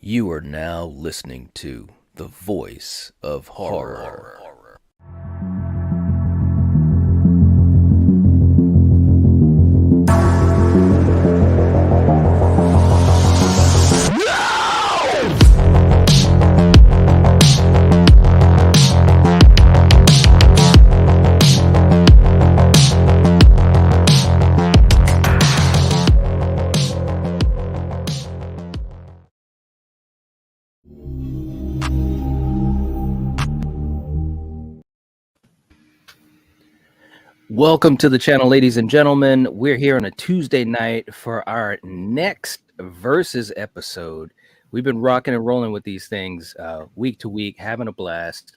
You are now listening to the voice of horror. Welcome to the channel, ladies and gentlemen. We're here on a Tuesday night for our next Versus episode. We've been rocking and rolling with these things week to week, having a blast.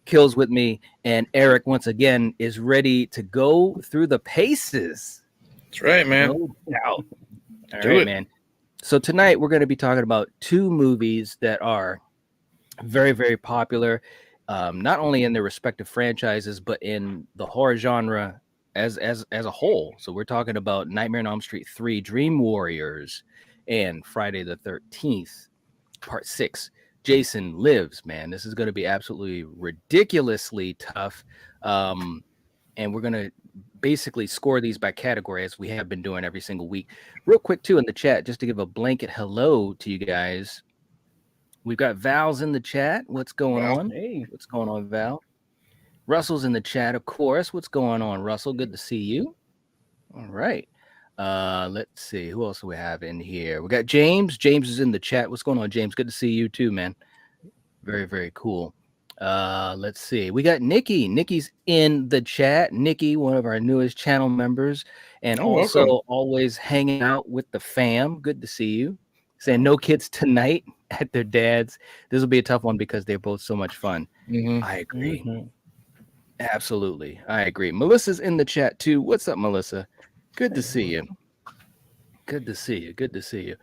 Kills with me, and Eric, once again, is ready to go through the paces. That's right, man. No doubt. All Do right, it. man. So tonight we're going to be talking about two movies that are very, very popular, not only in their respective franchises, but in the horror genre as a whole. So we're talking about Nightmare on Elm Street 3, Dream Warriors, and Friday the 13th, Part 6, Jason Lives. Man, this is going to be absolutely ridiculously tough. And we're going to basically score these by category as we have been doing every single week. Real quick, too, in the chat, just to give a blanket hello to you guys. We've got Val's in the chat. What's going on? Hey. What's going on, Val? Russell's in the chat, of course. What's going on, Russell? Good to see you. All right. Let's see. Who else do we have in here? We got James. James is in the chat. What's going on, James? Good to see you too, man. Very, very cool. Let's see. We got Nikki. Nikki's in the chat. Nikki, one of our newest channel members, and also welcome. always hanging out with the fam. Good to see you. Saying no kids tonight at their dad's. This will be a tough one because they're both so much fun. I agree. Absolutely. I agree. Melissa's in the chat too. What's up, Melissa? Good to see you. Good to see you. Good to see you.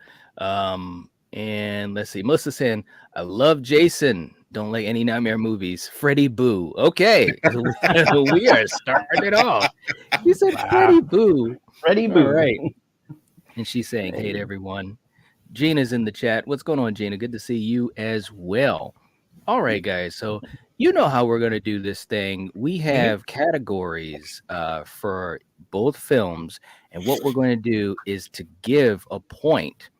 And let's see. Melissa saying, I love Jason. Don't like any Nightmare movies. Freddy Boo. Okay. We are starting it off. He said Freddy Boo. Freddy Boo. All right. And she's saying, hey, everyone. Gina's in the chat. What's going on, Gina? Good to see you as well. All right, guys. So you know how we're going to do this thing. We have categories for both films. And what we're going to do is to give a point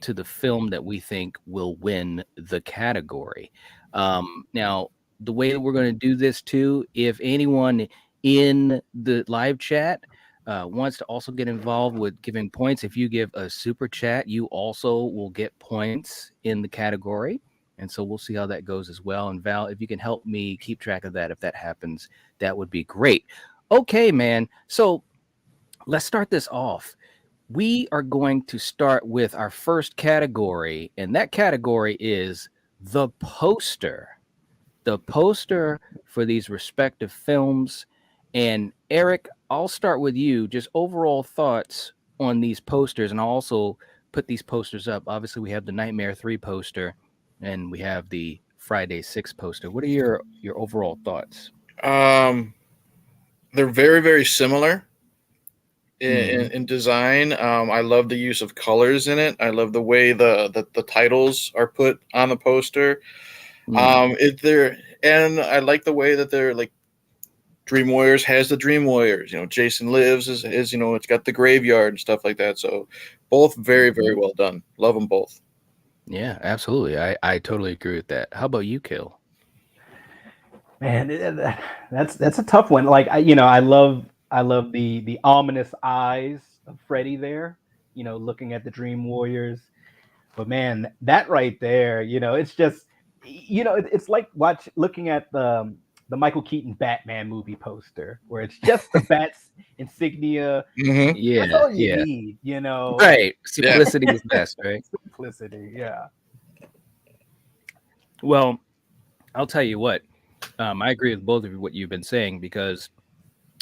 to the film that we think will win the category. Now, the way that we're going to do this too, if anyone in the live chat wants to also get involved with giving points, if you give a super chat, you also will get points in the category. And so we'll see how that goes as well. And Val, if you can help me keep track of that, if that happens, that would be great. Okay, man. So let's start this off. We are going to start with our first category, and that category is the poster. The poster for these respective films. And Eric, I'll start with you. Just overall thoughts on these posters, and I'll also put these posters up. Obviously, we have the Nightmare 3 poster, and we have the Friday 6 poster. What are your overall thoughts? They're very, very similar in design. I love the use of colors in it. I love the way the titles are put on the poster. And I like the way that they're like Dream Warriors has the Dream Warriors. You know, Jason Lives is it's got the graveyard and stuff like that. So both very, very well done. Love them both. Yeah, absolutely. I totally agree with that. How about you, Kill? Man, that's a tough one. Like I love the ominous eyes of Freddy there. Looking at the Dream Warriors. But man, that right there, it's just, it's like looking at the Michael Keaton Batman movie poster, where it's just the Bat's insignia. Yeah, that's all you need, Right. Simplicity is best, right? Simplicity, yeah. Well, I'll tell you what. I agree with both of you, what you've been saying, because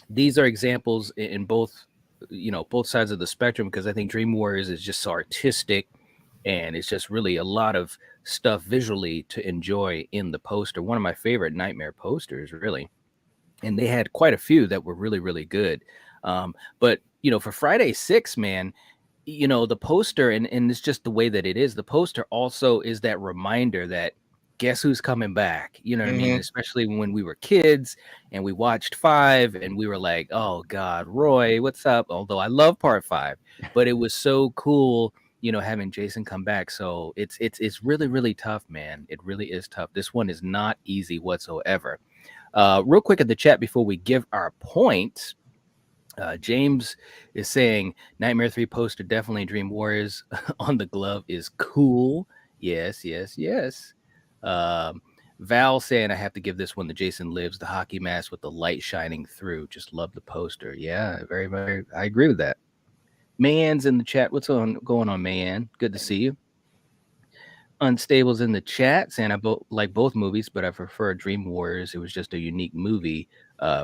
these are examples in both sides of the spectrum, because I think Dream Warriors is just so artistic, and it's just really a lot of stuff visually to enjoy in the poster. One of my favorite Nightmare posters, really. And they had quite a few that were really, really good. But, for Friday 6, man, the poster, and it's just the way that it is. The poster also is that reminder that guess who's coming back. You know what I mean? Mm-hmm. Especially when we were kids and we watched 5 and we were like, oh God, Roy, what's up? Although I love part 5, but it was so cool, having Jason come back. So it's really, really tough, man. It really is tough. This one is not easy whatsoever. Real quick in the chat before we give our points. James is saying Nightmare 3 poster, definitely Dream Warriors on the glove is cool. Yes, yes, yes. Um, Val saying I have to give this one to Jason Lives, the hockey mask with the light shining through. Just love the poster. Yeah, very, very. I agree with that. Mayan's in the chat. What's going on, Mayan? Good to see you. Unstable's in the chat saying I like both movies, but I prefer Dream Warriors. It was just a unique movie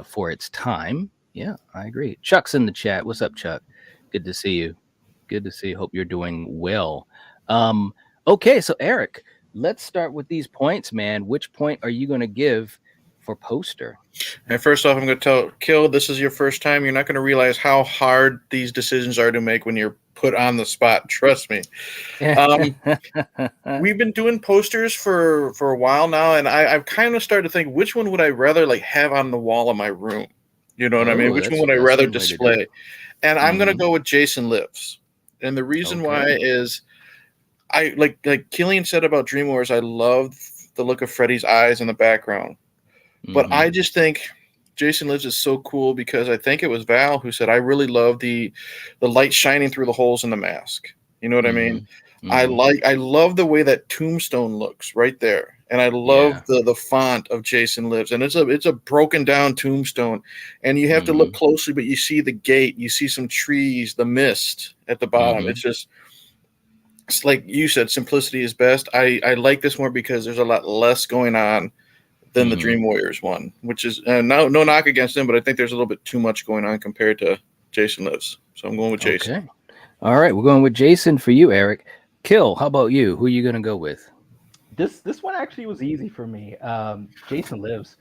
for its time. Yeah, I agree. Chuck's in the chat. What's up, Chuck? Good to see you. Good to see you. Hope you're doing well. Okay, so Eric, let's start with these points, man. Which point are you going to give for poster? And first off, I'm going to tell Kill, this is your first time. You're not going to realize how hard these decisions are to make when you're put on the spot. Trust me. We've been doing posters for a while now, and I've kind of started to think, which one would I rather like have on the wall of my room? You know what I mean? Which one would I that's rather one way to do it. display? And I'm going to Mhm. go with Jason Lives. And the reason why Okay. is I like Killian said about Dream Wars, I love the look of Freddy's eyes in the background. But Mhm. I just think Jason Lives is so cool because I think it was Val who said I really love the light shining through the holes in the mask. You know what I mean? Mhm. I love the way that tombstone looks right there. And I love Yeah. the font of Jason Lives. And it's a broken down tombstone. And you have to look Mhm. closely, but you see the gate, you see some trees, the mist at the bottom. Mhm. It's like you said, simplicity is best. I like this more because there's a lot less going on than the Mhm. Dream Warriors one, which is no knock against them, but I think there's a little bit too much going on compared to Jason Lives. So I'm going with Jason. Okay. All right, we're going with Jason for you, Eric. Kill, how about you? Who are you going to go with? This one actually was easy for me. Jason Lives.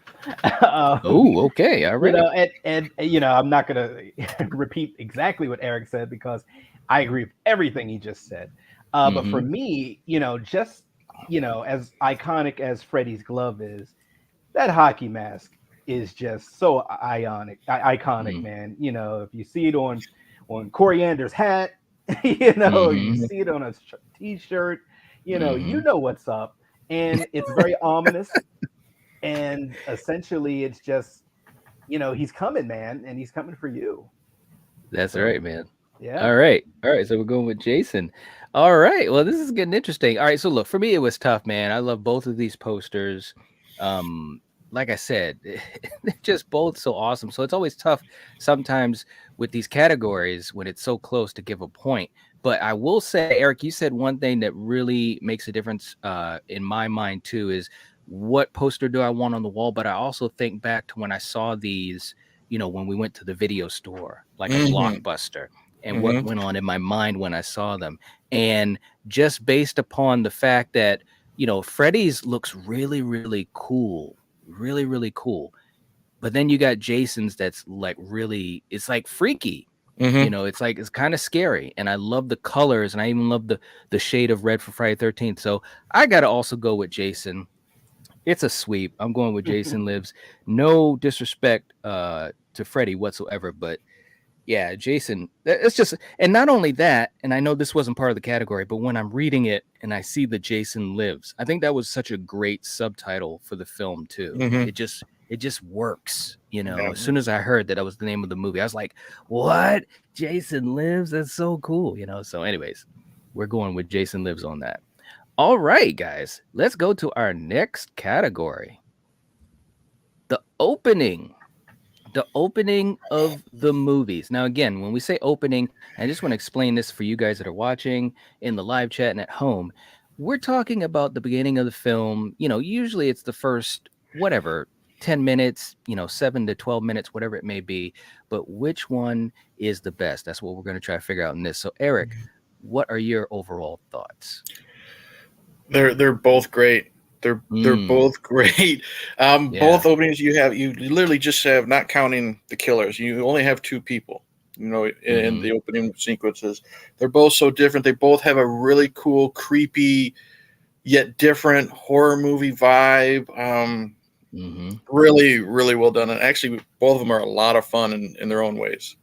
Oh, okay. All right. And I'm not gonna repeat exactly what Eric said because I agree with everything he just said. But for Mhm. me, just as iconic as Freddy's glove is, that hockey mask is just so iconic, Mhm. man. If you see it on Coriander's hat, you Mhm. see it on a t-shirt, you Mhm. know what's up, and it's very ominous. And essentially, it's just he's coming, man, and he's coming for you. That's So right, man. yeah. All right. All right. So we're going with Jason. All right. Well, this is getting interesting. All right. So look, for me, it was tough, man. I love both of these posters. Um, like I said, they're just both so awesome. So it's always tough sometimes with these categories when it's so close to give a point. But I will say, Eric, you said one thing that really makes a difference in my mind too is what poster do I want on the wall? But I also think back to when I saw these, when we went to the video store, like a Mm-hmm. Blockbuster, and what Mm-hmm. went on in my mind when I saw them. And just based upon the fact that, Freddy's looks really, really cool, really, really cool. But then you got Jason's that's like really, it's like freaky. Mm-hmm. It's like it's kind of scary. And I love the colors, and I even love the shade of red for Friday 13th. So I gotta also go with Jason. It's a sweep. I'm going with Jason Lives. No disrespect to Freddy whatsoever, but yeah, Jason. It's just, and not only that, and I know this wasn't part of the category, but when I'm reading it and I see the Jason Lives, I think that was such a great subtitle for the film too. Mm-hmm. It just works. Yeah. As soon as I heard that was the name of the movie, I was like, "What? Jason Lives? That's so cool." So, anyways, we're going with Jason Lives on that. All right, guys, let's go to our next category. The opening. The opening of the movies. Now, again, when we say opening, I just want to explain this for you guys that are watching in the live chat and at home. We're talking about the beginning of the film. Usually it's the first, whatever, 10 minutes, 7 to 12 minutes, whatever it may be. But which one is the best? That's what we're going to try to figure out in this. So, Eric, what are your overall thoughts? They're both great. They're Mm, both great. yeah. Both openings you literally just have, not counting the killers. You only have two people. in the opening sequences. They're both so different. They both have a really cool, creepy, yet different horror movie vibe. Really, really well done. And actually, both of them are a lot of fun in their own ways.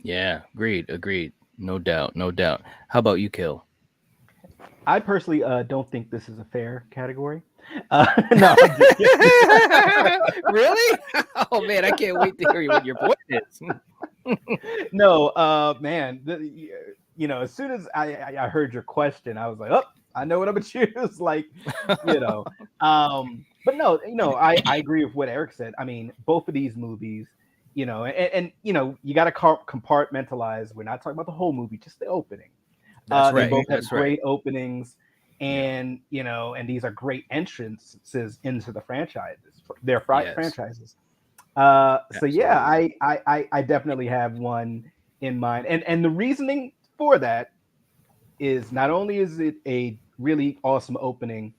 Yeah, agreed. No doubt. How about you, Kill? I personally don't think this is a fair category. No, I'm just Really? Oh man, I can't wait to hear what your point is. no, man. As soon as I heard your question, I was like, oh, I know what I'm gonna choose. Like, but no, I agree with what Eric said. I mean, both of these movies, and you got to compartmentalize. We're not talking about the whole movie, just the opening. That's They right. both have That's great openings, and and these are great entrances into the franchises, their franchises. So yeah, I definitely have one in mind, and the reasoning for that is not only is it a really awesome opening,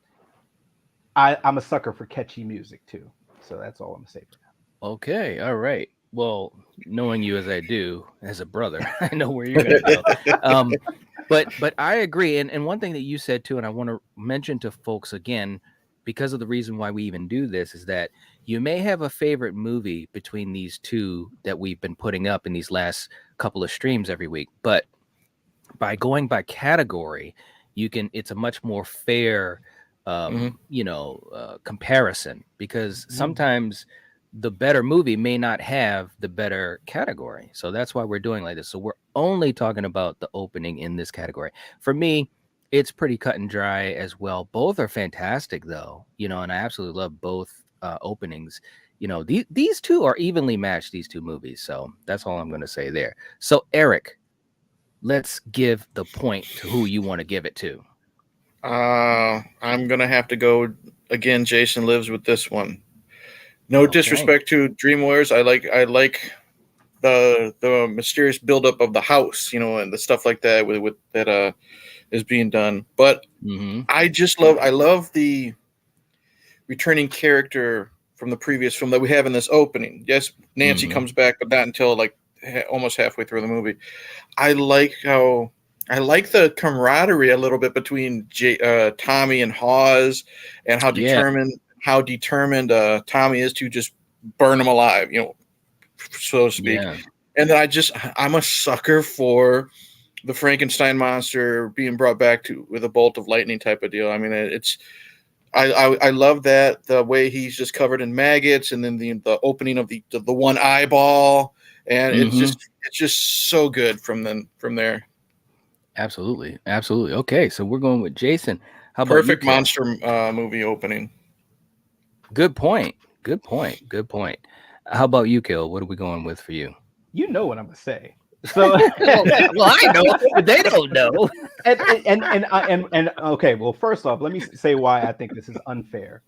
I'm a sucker for catchy music too. So that's all I'm gonna say for now. Okay, all right. Well, knowing you as I do, as a brother, I know where you're gonna go. But I agree. And one thing that you said too, and I want to mention to folks again, because of the reason why we even do this, is that you may have a favorite movie between these two that we've been putting up in these last couple of streams every week. But by going by category, it's a much more fair comparison, because sometimes the better movie may not have the better category. So that's why we're doing like this. So we're only talking about the opening in this category. For me, it's pretty cut and dry as well. Both are fantastic though, and I absolutely love both openings. These two are evenly matched, these two movies. So that's all I'm going to say there. So Eric, let's give the point to who you want to give it to. I'm gonna have to go again. Jason Lives with this one. No disrespect to Dream Warriors. I like the mysterious buildup of the house, and the stuff like that with that is being done. But I love the returning character from the previous film that we have in this opening. Yes, Nancy comes back, but not until like almost halfway through the movie. I like the camaraderie a little bit between Tommy and Hawes, and how determined Tommy is to just burn him alive, so to speak. Yeah. And then I'm a sucker for the Frankenstein monster being brought back with a bolt of lightning type of deal. I mean, I love that, the way he's just covered in maggots, and then the opening of the one eyeball, and it's just so good from there. Absolutely. Okay, so we're going with Jason. How about perfect monster movie opening? Good point. How about you, Kill? What are we going with for you? You know what I'm gonna say. So well, I know, but they don't know. and okay. Well, first off, let me say why I think this is unfair.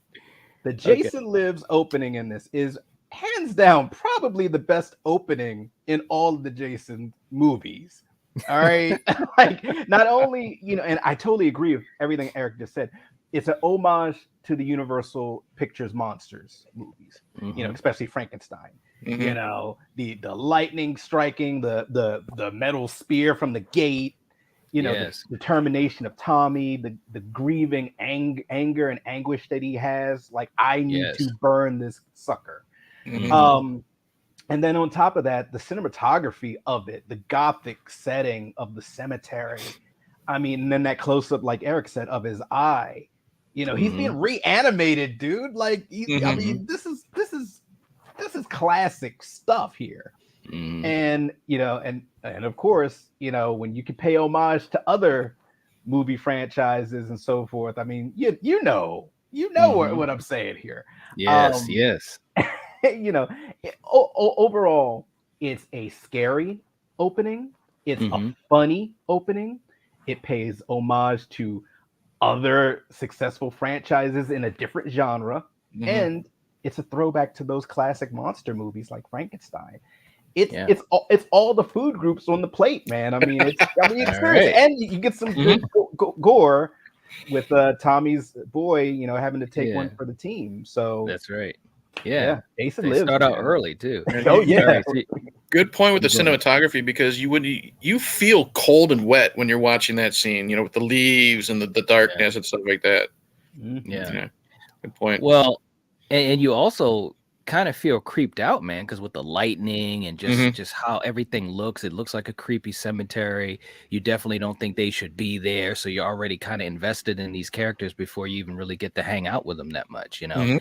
The Jason Lives opening in this is hands down probably the best opening in all of the Jason movies. All right. Like, not only, and I totally agree with everything Eric just said. It's an homage to the Universal Pictures monsters movies, especially Frankenstein. The lightning striking, the metal spear from the gate, the determination of Tommy, the grieving anger and anguish that he has. Like, I need to burn this sucker. And then on top of that, the cinematography of it, the gothic setting of the cemetery. I mean, and then that close up, like Eric said, of his eye. He's being reanimated, dude. Like, I mean, this is classic stuff here. And and of course, when you can pay homage to other movie franchises and so forth. I mean, you know what I'm saying here. Yes. Overall, it's a scary opening. It's a funny opening. It pays homage to other successful franchises in a different genre, and it's a throwback to those classic monster movies like Frankenstein. It's all the food groups on the plate, man. I mean, it's serious, right. And you get some good gore with Tommy's boy, having to take one for the team. So that's right. Yeah. Jason Lives. Start out early too. Oh yeah. Good point with the You go ahead. cinematography, because you feel cold and wet when you're watching that scene, with the leaves and the Yeah. darkness and stuff like that. Mhm. Yeah. Yeah, good point. Well, and you also kind of feel creeped out, man, because with the lightning and Hmm. just how everything looks, it looks like a creepy cemetery. You definitely don't think they should be there, so you're already kind of invested in these characters before you even really get to hang out with them that much, you know. Hmm.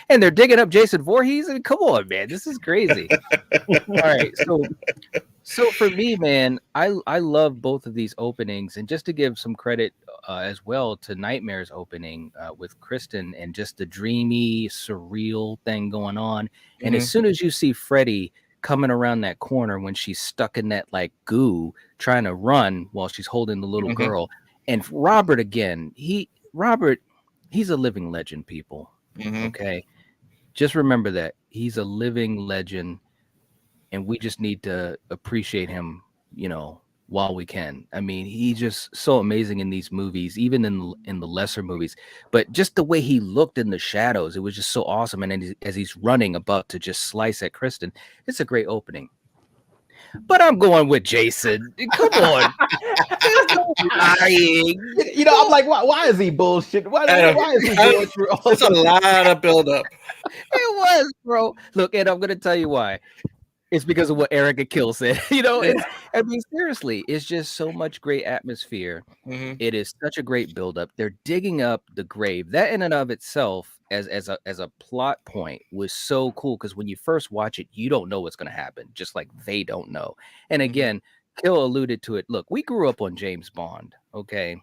And they're digging up Jason Voorhees. I mean, come on, man, this is crazy. All right, so for me, man, I love both of these openings, and just to give some credit as well to Nightmare's opening with Kristen and just the dreamy, surreal thing going on. And as Hmm. soon as you see Freddy coming around that corner when she's stuck in that like goo trying to run while she's holding the little Hmm. girl, and Robert again, Robert, he's a living legend, people. Hmm. Okay, just remember that he's a living legend, and we just need to appreciate him, while we can. I mean, he's just so amazing in these movies, even in the lesser movies. But just the way he looked in the shadows, it was just so awesome. And then as he's running about to just slice at Kristen, it's a great opening. But I'm going with Jason. Come on, there's no lying. I'm like, why is he bullshit? Why, I know. why is he going through all It's a this? lot of buildup. It was, bro. Look, and I'm gonna tell you why. It's because of what Erica Kill said. I mean, seriously, it's just so much great atmosphere. Hmm. It is such a great buildup. They're digging up the grave. That in and of itself, as a plot point, was so cool because when you first watch it, you don't know what's going to happen, just like they don't know. And Hmm. again, Kill alluded to it. Look, we grew up on James Bond. Okay,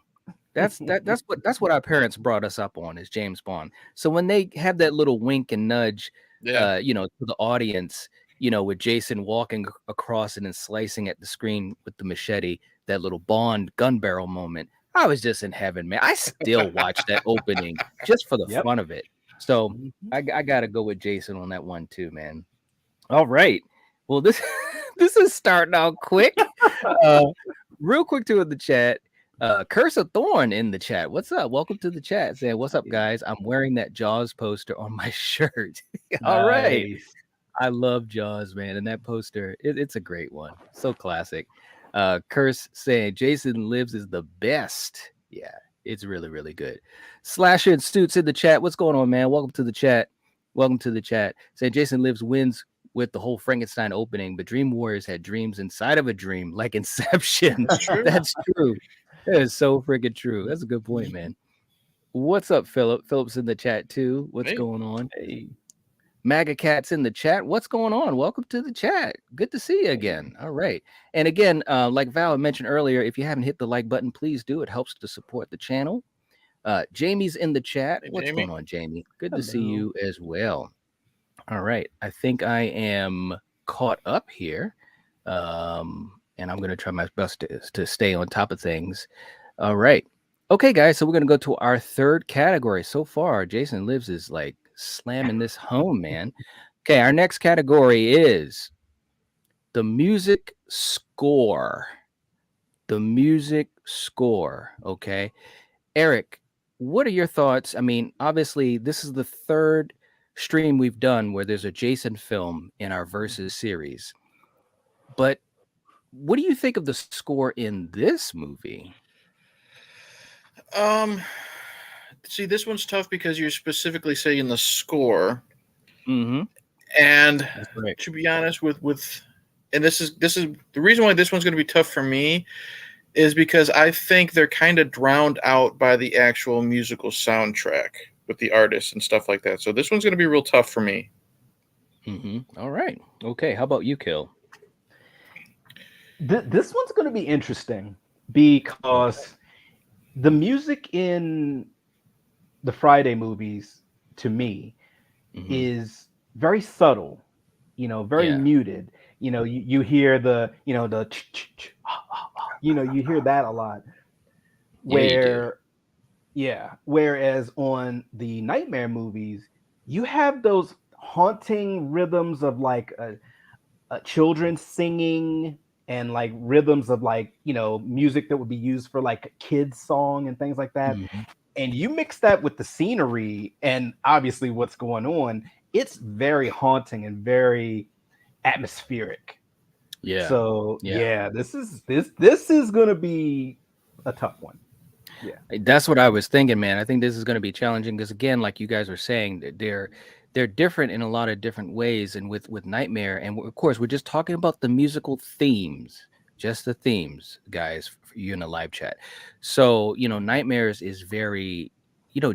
that's what our parents brought us up on is James Bond. So when they have that little wink and nudge, Yeah. to the audience, with Jason walking across and then slicing at the screen with the machete, that little Bond gun barrel moment, I was just in heaven, man. I still watch that opening just for the Yep. fun of it. So Mhm. I gotta go with Jason on that one too, man. All right. Well, this this is starting out quick. Uh, real quick too in the chat. Curse of Thorn in the chat. What's up? Welcome to the chat. Saying, what's up, guys? I'm wearing that Jaws poster on my shirt. All right. Nice. I love Jaws, man. And that poster, it's a great one. So classic. Curse saying Jason Lives is the best. Yeah, it's really, really good. Slasher and Suits in the chat. What's going on, man? Welcome to the chat. Welcome to the chat. Saying Jason Lives wins with the whole Frankenstein opening, but Dream Warriors had dreams inside of a dream, like Inception. That's true. That's true. That is so freaking true. That's a good point, man. What's up, Philip? Philip's in the chat too. What's Hey. going on? Hey. MAGA Cat's in the chat. What's going on? Welcome to the chat. Good to see you again. All right. And again, like Val mentioned earlier, if you haven't hit the like button, please do. It helps to support the channel. Jamie's in the chat. Hey, What's going Jamie. on, Jamie? Good to see Hello. you as well. All right. I think I am caught up here. And I'm going to try my best to stay on top of things. All right. Okay, guys. So we're going to go to our third category. So far, Jason Lives is like slamming this home, man. Okay. Our next category is the music score. The music score. Okay. Eric, what are your thoughts? I mean, obviously, this is the third stream we've done where there's a Jason film in our Versus series. But what do you think of the score in this movie? Um, See, this one's tough because you're specifically saying the score, Mm-hmm. and That's right. to be honest, and this is the reason why this one's going to be tough for me is because I think they're kind of drowned out by the actual musical soundtrack with the artists and stuff like that. So this one's going to be real tough for me. Mm-hmm. All right. Okay. How about you, Kill? This one's going to be interesting because the music in the Friday movies, to me, Mm-hmm. is very subtle, very Yeah. muted. You hear the, the, you hear that a lot. Yeah, you do. Whereas on the Nightmare movies, you have those haunting rhythms of like children singing and like rhythms of like music that would be used for like a kids song and things like that, Mm-hmm. and you mix that with the scenery and obviously what's going on, it's very haunting and very atmospheric. Yeah. So Yeah. yeah, this is gonna be a tough one. Yeah. That's what I was thinking, man. I think this is going to be challenging because, again, like you guys were saying, they're different in a lot of different ways. And with Nightmare, and of course, we're just talking about the musical themes, just the themes, guys, for you in the live chat. So Nightmares is very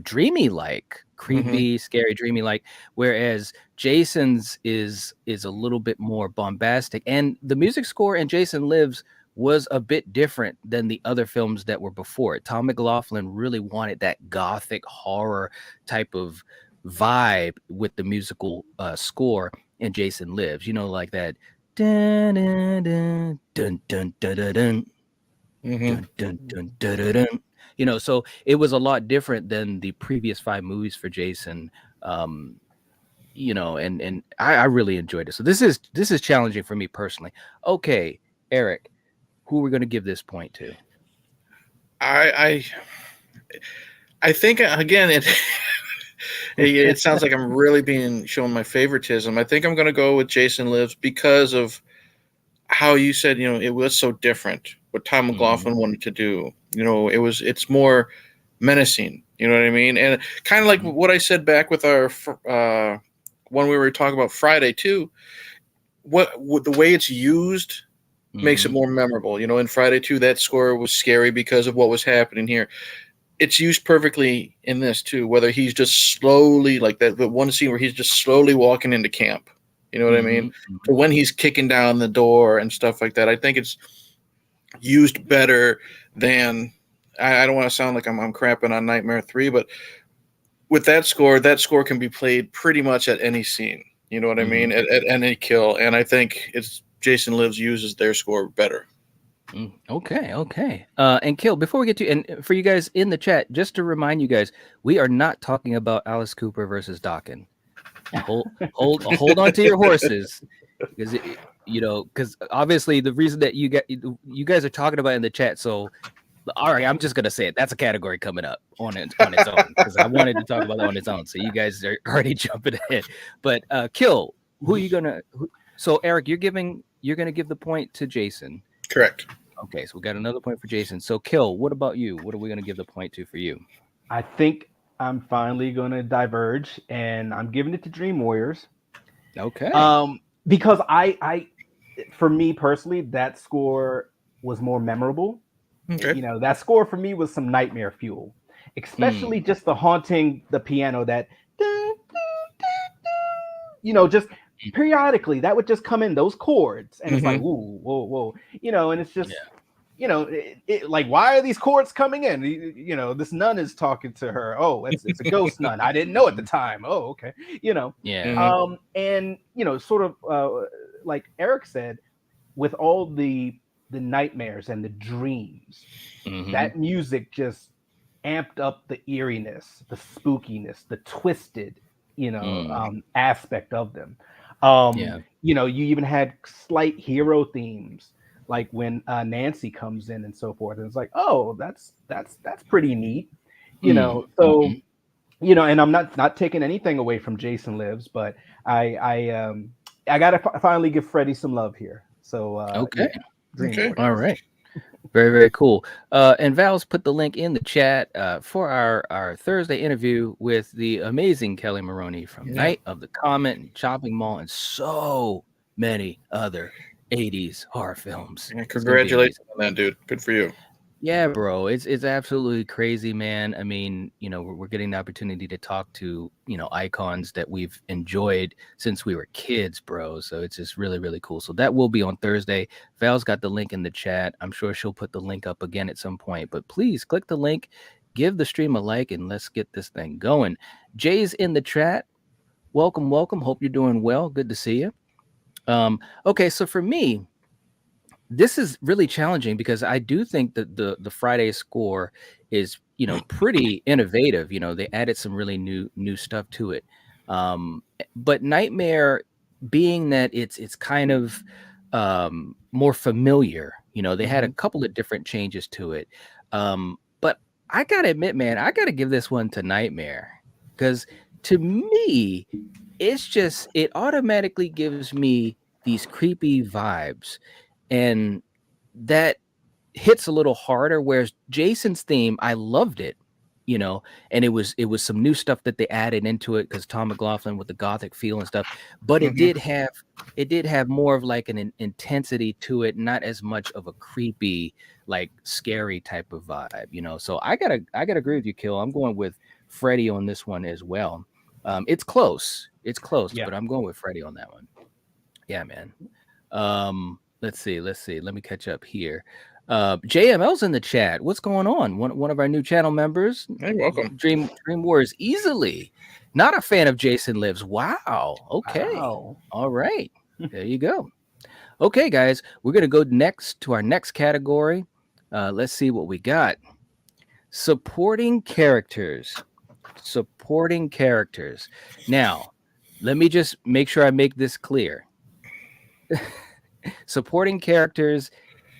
dreamy, like Hmm. creepy, scary, dreamy, like. Whereas Jason's is a little bit more bombastic, and the music score in Jason Lives was a bit different than the other films that were before it. Tom McLaughlin really wanted that gothic horror type of vibe with the musical score in Jason Lives. Like that dun dun dun dun dun dun dun dun Hmm. dun dun dun dun dun. Dun. So it was a lot different than the previous 5 movies for Jason. Um, and I really enjoyed it. So this is challenging for me personally. Okay, Eric, who we're going to give this point to? I I think again it sounds like I'm really being shown my favoritism. I think I'm going to go with Jason Lives because of how you said, it was so different what Tom Mhm. McLaughlin wanted to do. It's more menacing. You know what I mean? And kind of like Mhm. what I said back with our when we were talking about Friday too. What the way it's used makes it Mhm. more memorable. In Friday 2, that score was scary because of what was happening here. It's used perfectly in this too. Whether he's just slowly like that, the one scene where he's just slowly walking into camp. You know what I mean? Mhm. To Mhm. when he's kicking down the door and stuff like that. I think it's used better than. I don't want to sound like I'm crapping on Nightmare 3, but with that score can be played pretty much at any scene. You know what I Mhm. mean? At any kill, and I think it's Jason Lives uses their score better. Okay, okay. And Kill, before we get to, and for you guys in the chat, just to remind you guys, we are not talking about Alice Cooper versus Dawkins. Hold on to your horses, because because obviously the reason that you guys are talking about it in the chat. So all right, I'm just gonna say it. That's a category coming up on its own because I wanted to talk about it on its own. So you guys are already jumping ahead. But Kill, who are you gonna? So Eric, you're gonna give the point to Jason. Correct. Okay, so we got another point for Jason. So Kill, what about you? What are we gonna give the point to for you? I think I'm finally gonna diverge, and I'm giving it to Dream Warriors. Okay. Because for me personally, that score was more memorable. Okay. That score for me was some nightmare fuel, especially Hmm. just the haunting the piano that, just periodically that would just come in those chords, and it's like, Hmm. ooh, whoa, whoa, and it's just, Yeah. like, why are these chords coming in? This nun is talking to her. Oh, it's a ghost nun. I didn't know at the time. Oh, okay. You know, Yeah. Hmm. and sort of like Eric said, with all the nightmares and the dreams, Hmm. that music just amped up the eeriness, the spookiness, the twisted, Mm. aspect of them. Yeah. You even had slight hero themes, like when Nancy comes in and so forth, and it's like, oh, that's pretty neat, Mm. So Hmm. and I'm not taking anything away from Jason Lives, but I gotta finally give Freddie some love here. So Okay. yeah, Dream Okay. All Warriors. right. Very, very cool. And Val's put the link in the chat for our Thursday interview with the amazing Kelly Maroney from Yeah. Night of the Comet and Chopping Mall and so many other 80s horror films. Yeah. It's going to be Congratulations amazing. on that, dude. Good for you. Yeah, bro, it's absolutely crazy, man. I mean, we're getting the opportunity to talk to, icons that we've enjoyed since we were kids, bro. So it's just really, really cool. So that will be on Thursday. Val's got the link in the chat. I'm sure she'll put the link up again at some point. But please click the link, give the stream a like, and let's get this thing going. Jay's in the chat. Welcome, welcome. Hope you're doing well. Good to see you. Okay, so for me, this is really challenging because I do think that the Friday score is pretty innovative. They added some really new stuff to it. But Nightmare, being that it's kind of more familiar, they had a Hmm. couple of different changes to it. But I gotta admit, man, I gotta give this one to Nightmare because to me, it automatically gives me these creepy vibes, and that hits a little harder. Whereas Jason's theme, I loved it, and it was some new stuff that they added into it because Tom McLaughlin with the gothic feel and stuff. But Mm-hmm. it did have more of like an intensity to it, not as much of a creepy, like scary type of vibe. So I gotta agree with you, Kill. I'm going with Freddy on this one as well. It's close, Yeah. but I'm going with Freddy on that one. Yeah, man. Let's see. Let me catch up here. JML's in the chat. What's going on? One of our new channel members, Hey, welcome. Dream Wars easily. Not a fan of Jason Lives. Wow. Okay. Wow. All right. There you go. Okay, guys, we're gonna go next to our next category. Let's see what we got. Supporting characters. Supporting characters. Now, let me just make sure I make this clear. Supporting characters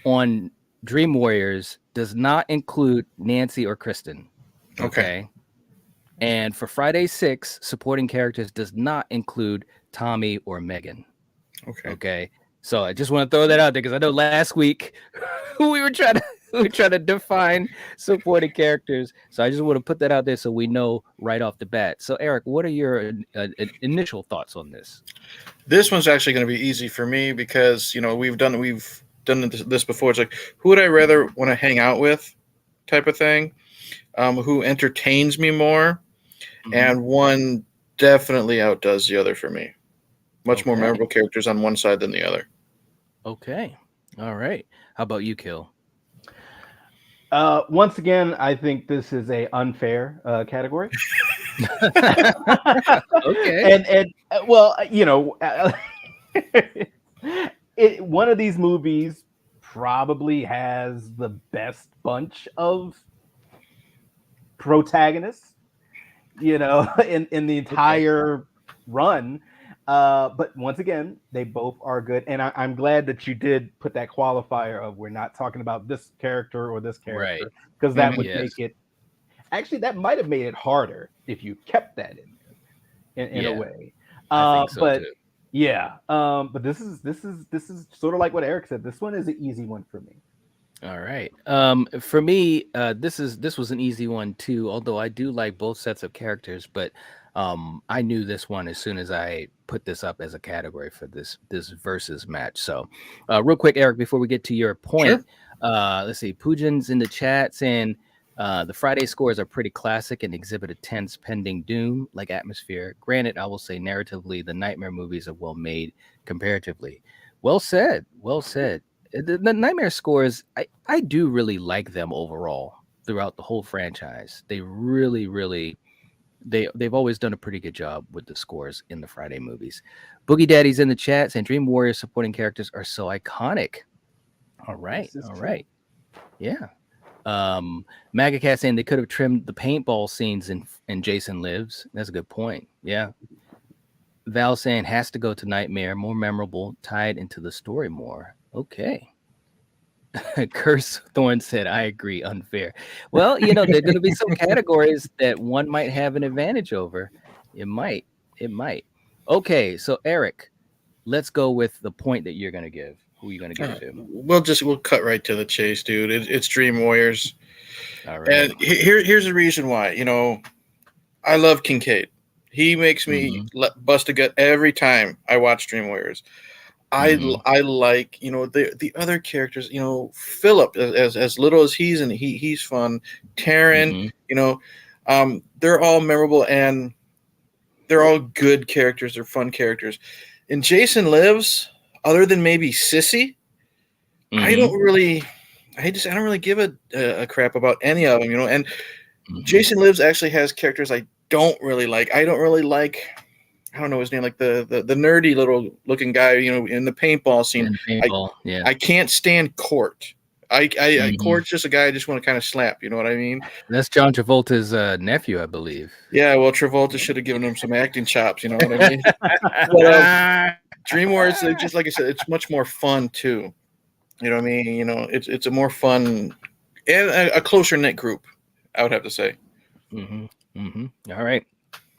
on Dream Warriors does not include Nancy or Kristen. Okay. And for Friday 6, supporting characters does not include Tommy or Megan. Okay. So I just want to throw that out there because I know last week we were trying to define supporting characters. So I just want to put that out there so we know right off the bat. So Eric, what are your initial thoughts on this? This one's actually going to be easy for me because we've done this before. It's like, who would I rather want to hang out with, type of thing. Who entertains me more, and one definitely outdoes the other for me. Much more memorable characters on one side than the other. Okay. All right. How about you, Kill? Once again, I think this is a unfair category. Okay. And well, one of these movies probably has the best bunch of protagonists, in the entire run. But once again, they both are good, and I'm glad that you did put that qualifier of we're not talking about this character or this character, because that would make it. Actually, that might have made it harder if you kept that in a way. I think so but too. Yeah, but this is sort of like what Eric said. This one is an easy one for me. All right. For me, this was an easy one too. Although I do like both sets of characters, but I knew this one as soon as I put this up as a category for this versus match. So, real quick, Eric, before we get to your point, let's see. Poojan's in the chat saying the Friday scores are pretty classic and exhibit a tense, pending doom like atmosphere. Granted, I will say narratively, the Nightmare movies are well made comparatively. Well said. Well said. The Nightmare scores, I do really like them overall throughout the whole franchise. They really they've always done a pretty good job with the scores in the Friday movies. Boogie Daddy's in the chat saying Dream Warrior supporting characters are so iconic. All right. Right. Yeah. Magacat saying they could have trimmed the paintball scenes in Jason Lives. That's a good point. Yeah. Val saying has to go to Nightmare, more memorable, tied into the story more. Okay. Curse Thorn said, I agree, unfair. Well, there are going to be some categories that one might have an advantage over. It might. Okay, so Eric, let's go with the point that you're going to give. Who are you going to give it to? We'll cut right to the chase, dude. It's Dream Warriors. All right. And here's the reason why. I love Kincaid. He makes me bust a gut every time I watch Dream Warriors. I like the other characters. Philip, as little as he's fun. Taryn, they're all memorable and they're all good characters. They're fun characters. And Jason Lives, other than maybe Sissy, I don't really give a crap about any of them. And Jason Lives actually has characters I don't really like. I don't know his name, like the nerdy little looking guy, in the paintball scene. I can't stand Court. Court's just a guy I just want to kind of slap. You know what I mean? That's John Travolta's nephew, I believe. Yeah, well, Travolta should have given him some acting chops. You know what I mean? But, Dream Wars, just like I said, it's much more fun too. You know what I mean? It's a more fun and a closer knit group, I would have to say. All right.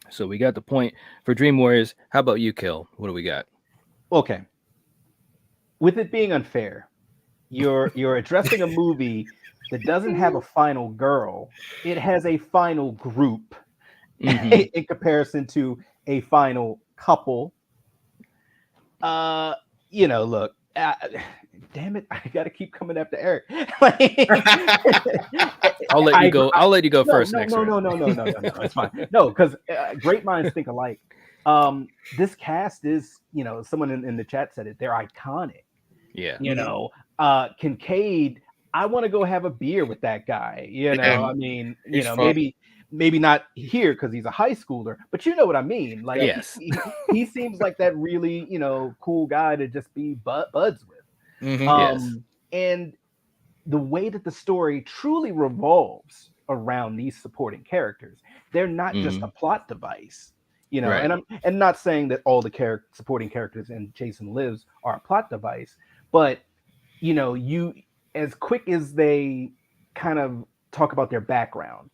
So we got the point for Dream Warriors. How about you, Kill? What do we got? Okay. with it being unfair, you're addressing a movie that doesn't have a final girl. It has a final group in comparison to a final couple. Look, damn it, I gotta keep coming after Eric. I'll let you go. I'll let you go first next no, round. no, it's fine. No, because great minds think alike. This cast is, someone in the chat said it. They're iconic. Yeah. Kincaid, I want to go have a beer with that guy. I mean, fun. maybe not here because he's a high schooler, but you know what I mean. Like, yes, he seems like that really, cool guy to just be buds with. Yes. And the way that the story truly revolves around these supporting characters, they're not just a plot device. Right. And I'm not saying that all the supporting characters in Jason Lives are a plot device, but you, as quick as they kind of talk about their background,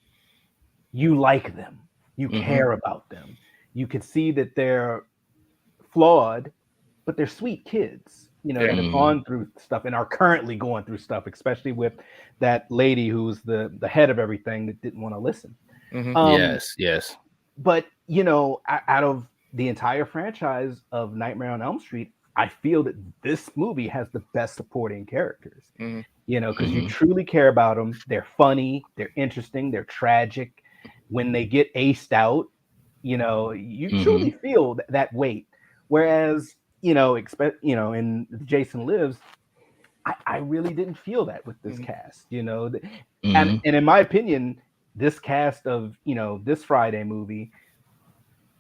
you like them, you care about them, you can see that they're flawed, but they're sweet kids, that have gone through stuff and are currently going through stuff, especially with that lady who's the head of everything that didn't want to listen. Yes. But out of the entire franchise of Nightmare on Elm Street, I feel that this movie has the best supporting characters. Because you truly care about them. They're funny, they're interesting, they're tragic. When they get aced out, you truly feel that weight. Whereas, in Jason Lives, I really didn't feel that with this cast. And in my opinion, this cast of this Friday movie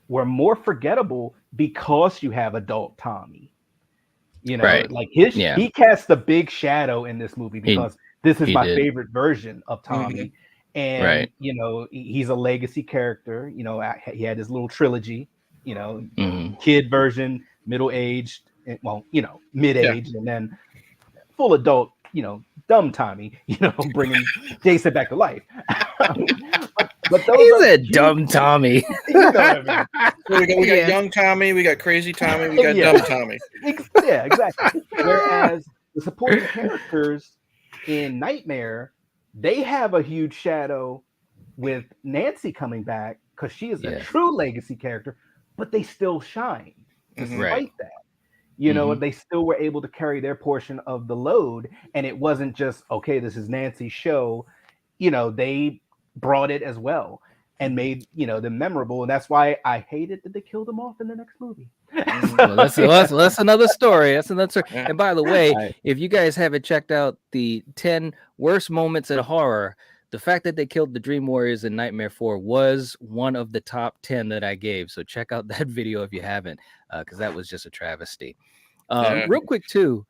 were more forgettable because you have adult Tommy. Right. Like he cast a big shadow in this movie because this is my favorite version of Tommy. And he's a legacy character. He had his little trilogy, kid version, middle-aged, well, mid-aged, and then full adult, dumb Tommy, bringing Jason back to life. But those He's a dumb Tommy. What I mean. We got young Tommy, we got crazy Tommy, we got dumb Tommy. Yeah, exactly. Whereas the supporting characters in Nightmare, they have a huge shadow with Nancy coming back because she is a true legacy character, but they still shine despite that. They still were able to carry their portion of the load, and it wasn't just, okay, this is Nancy's show. They brought it as well and made them memorable, and that's why I hated that they killed them off in the next movie. Well, that's another story. That's another story. And by the way, if you guys haven't checked out the 10 worst moments in horror, the fact that they killed the Dream Warriors in Nightmare 4 was one of the top 10 that I gave. So check out that video if you haven't, because that was just a travesty. Real quick too,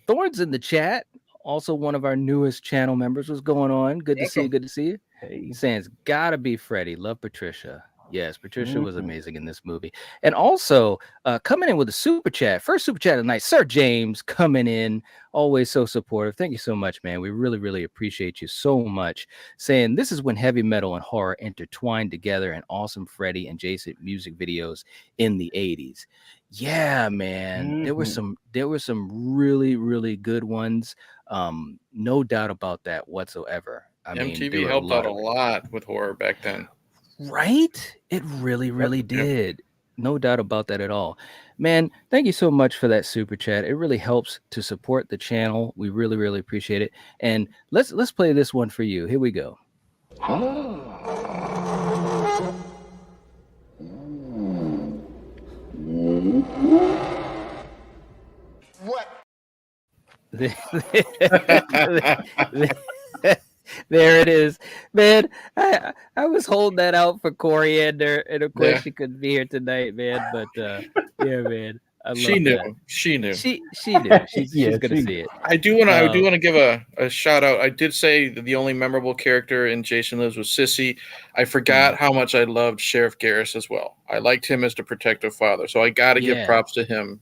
Thorn's in the chat. Also one of our newest channel members. What's going on? Good to see you. Good to see you. Hey. He's saying it's gotta be Freddy. Love Patricia. Yes, Patricia was amazing in this movie. And also coming in with a super chat. First super chat of the night. Sir James coming in. Always so supportive. Thank you so much, man. We really, really appreciate you so much. Saying this is when heavy metal and horror intertwined together in awesome Freddy and Jason music videos in the 80s. Yeah, man. There were some really, really good ones. No doubt about that whatsoever. I mean, MTV helped out a lot with horror back then. Right? It really, really did. No doubt about that at all. Man, thank you so much for that super chat. It really helps to support the channel. We really, really appreciate it. And let's play this one for you. Here we go. What? There it is, man. I was holding that out for Coriander, and of course she couldn't be here tonight, man. But yeah, man, She knew. That. She knew. She knew. She's gonna see it. I do want to give a shout out. I did say that the only memorable character in Jason Lives was Sissy. I forgot how much I loved Sheriff Garris as well. I liked him as the protective father, so I got to give props to him.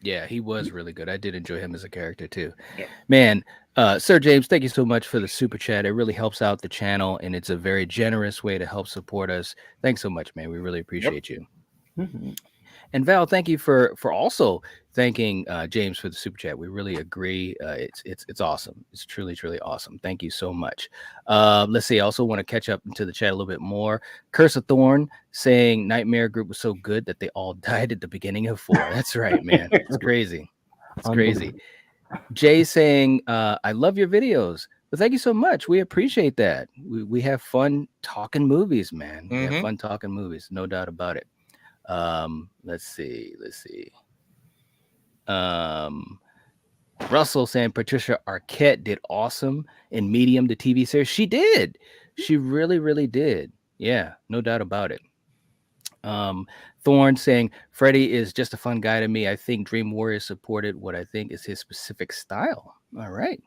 Yeah, he was really good. I did enjoy him as a character too. Yeah. Man, Sir James, thank you so much for the super chat. It really helps out the channel, and it's a very generous way to help support us. Thanks so much, man. We really appreciate you. And Val, thank you for also thanking James for the super chat. We really agree. It's awesome. It's truly awesome. Thank you so much. Let's see. I also want to catch up into the chat a little bit more. Curse of Thorn saying Nightmare Group was so good that they all died at the beginning of 4. That's right, man. It's crazy. It's crazy. Jay saying, I love your videos. Well, thank you so much. We appreciate that. We have fun talking movies, man. We have fun talking movies, no doubt about it. Let's see. Russell saying Patricia Arquette did awesome in Medium, the TV series. She did. She really did. Yeah, no doubt about it. Thorn saying Freddy is just a fun guy to me. I think Dream Warriors supported what I think is his specific style. All right.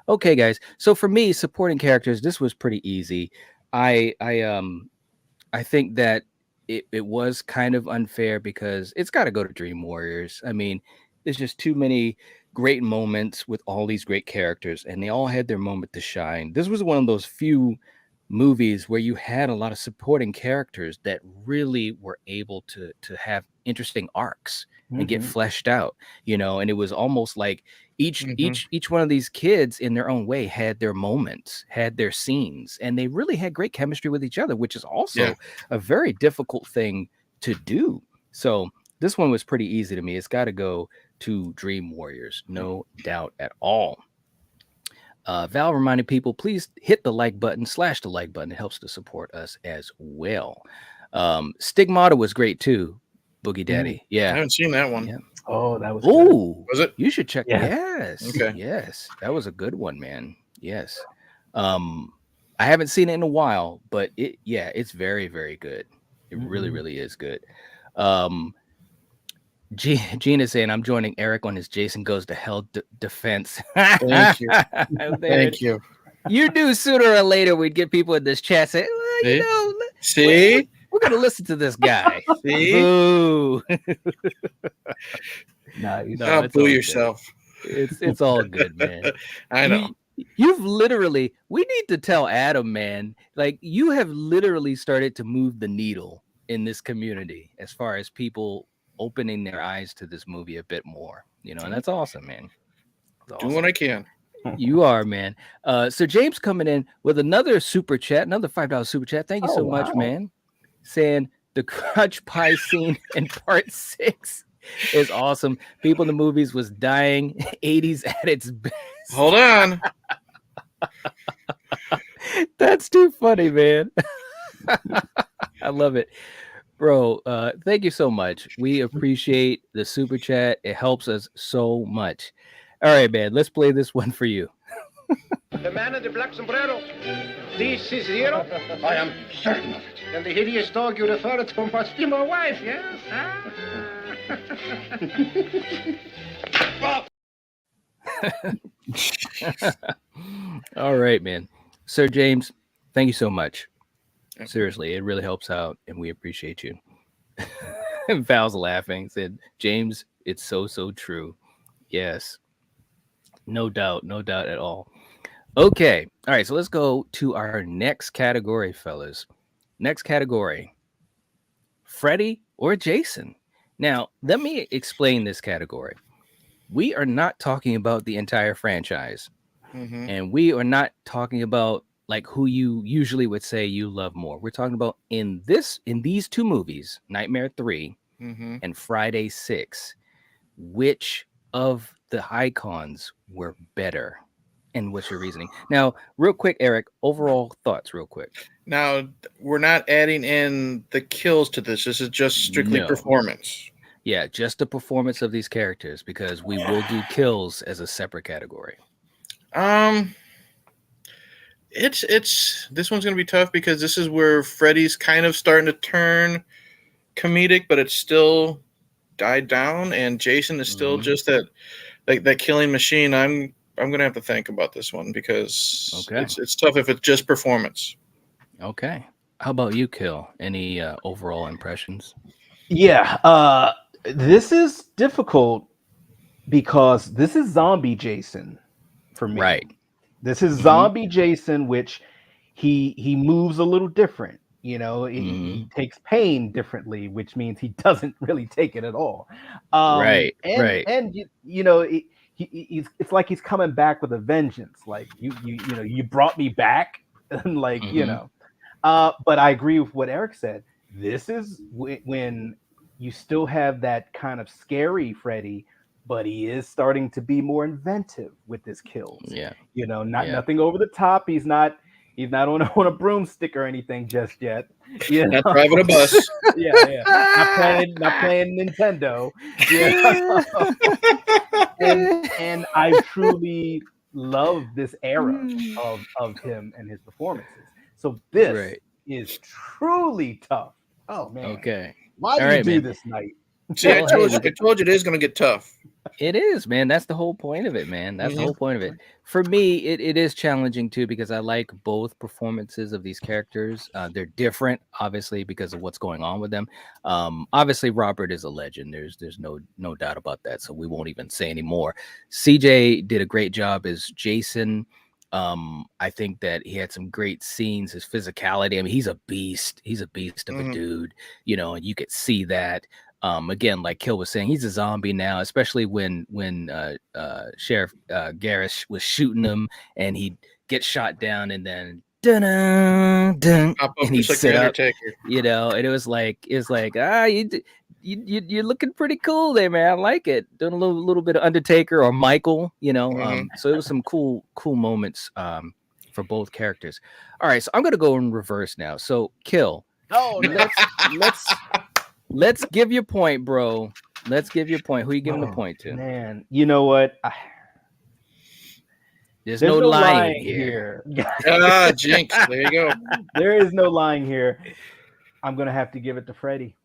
Okay, guys. So for me, supporting characters, this was pretty easy. I think that it was kind of unfair because it's got to go to Dream Warriors. I mean, there's just too many great moments with all these great characters, and they all had their moment to shine. This was one of those few movies where you had a lot of supporting characters that really were able to have interesting arcs and get fleshed out, and it was almost like each one of these kids in their own way had their moments, had their scenes, and they really had great chemistry with each other, which is also a very difficult thing to do. So this one was pretty easy to me. It's got to go to Dream Warriors, no doubt at all. Val reminded people, please hit the like button, /the like button. It helps to support us as well. Stigmata was great too, Boogie Daddy. Yeah. I haven't seen that one. Yeah. Oh, that was good. Was it? You should check. Yeah. Yes. Okay. Yes. That was a good one, man. Yes. I haven't seen it in a while, but it's very, very good. It really is good. Gina saying I'm joining Eric on his Jason Goes to Hell defense. Thank you. Thank you. You knew sooner or later we'd get people in this chat saying, well, See? we're gonna listen to this guy. See? Boo. Nice. No, Don't it's boo all yourself. good. It's all good, man. I know. You've literally, we need to tell Adam, man, like you have literally started to move the needle in this community as far as people opening their eyes to this movie a bit more, and that's awesome, man. Do what I can. You are, man. So James coming in with another super chat, another $5 super chat. Thank you so much, man. Saying the crotch pie scene in part 6 is awesome. People in the movies was dying. 80s at its best. Hold on. That's too funny, man. I love it. Bro, thank you so much. We appreciate the super chat. It helps us so much. All right, man. Let's play this one for you. The man in the black sombrero. This is Zero? I am certain of it. And the hideous dog you refer to must be my wife, yes? All right, man. Sir James, thank you so much. Seriously, it really helps out, and we appreciate you. And Val's laughing, said, James, it's so true. Yes. No doubt at all. Okay. All right, so let's go to our next category, fellas. Next category, Freddy or Jason. Now, let me explain this category. We are not talking about the entire franchise, and we are not talking about like who you usually would say you love more. We're talking about in these two movies, Nightmare 3 and Friday 6, which of the icons were better, and what's your reasoning? Now, real quick, Eric, overall thoughts real quick. Now, we're not adding in the kills to this. This is just strictly performance. Yeah, just the performance of these characters, because we will do kills as a separate category. It's this one's gonna be tough because this is where Freddy's kind of starting to turn comedic, but it's still died down, and Jason is still just that killing machine. I'm gonna have to think about this one because it's tough if it's just performance. Okay. How about you, Kill? Any overall impressions? Yeah, this is difficult because this is zombie Jason for me. Right. This is zombie Jason, which he moves a little different. He takes pain differently, which means he doesn't really take it at all. Right. And it's like he's coming back with a vengeance. Like you brought me back, and but I agree with what Eric said. This is when you still have that kind of scary Freddy, but he is starting to be more inventive with his kills. Yeah. Nothing over the top. He's not on a broomstick or anything just yet. Not driving a bus. Yeah. Not playing Nintendo. Yeah. and I truly love this era of him and his performances. So this is truly tough. Oh man. Okay. Why did you do this, Night? See, I told you it is going to get tough. It is, man. That's the whole point of it, man. That's the whole point of it. For me, it is challenging too, because I like both performances of these characters. They're different, obviously, because of what's going on with them. Obviously, Robert is a legend. There's no doubt about that. So we won't even say anymore. CJ did a great job as Jason. I think that he had some great scenes. His physicality. I mean, he's a beast. He's a beast of a dude. And you could see that. Again, like Kill was saying, he's a zombie now, especially when Sheriff Garris was shooting him and he'd get shot down and then dun and he'd sit up, and it was like you're looking pretty cool there, man. I like it. Doing a little bit of Undertaker or Michael, so it was some cool moments for both characters. All right, so I'm gonna go in reverse now. So Kill. Oh, Let's give your point, bro. Let's give your point. Who are you giving the point to? Man, you know what? There's no lying here. Jinx. There you go. There is no lying here. I'm going to have to give it to Freddy.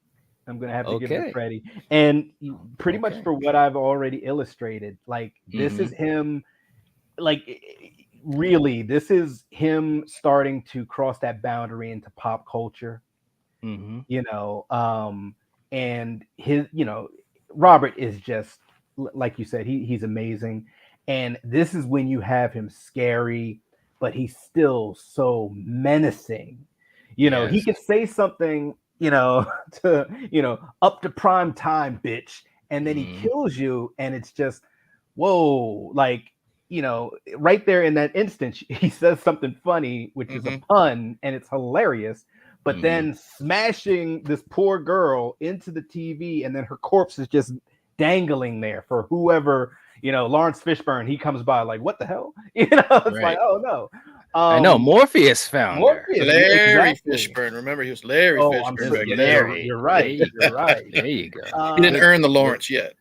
I'm going to have to give it to Freddy. And pretty much for what I've already illustrated, like this is him, really, this is him starting to cross that boundary into pop culture. And his, Robert is just like you said, he's amazing. And this is when you have him scary, but he's still so menacing. He could say something, to, up to prime time, bitch. And then he kills you. And it's just, whoa, right there in that instant, he says something funny, which is a pun, and it's hilarious. But then smashing this poor girl into the TV, and then her corpse is just dangling there for whoever, Lawrence Fishburne, he comes by like, what the hell? It's like, oh no. I know Morpheus found her. Larry Fishburne. Remember, he was Larry Fishburne. Larry. You're right. You're right. There you go. He didn't earn the Lawrence yet.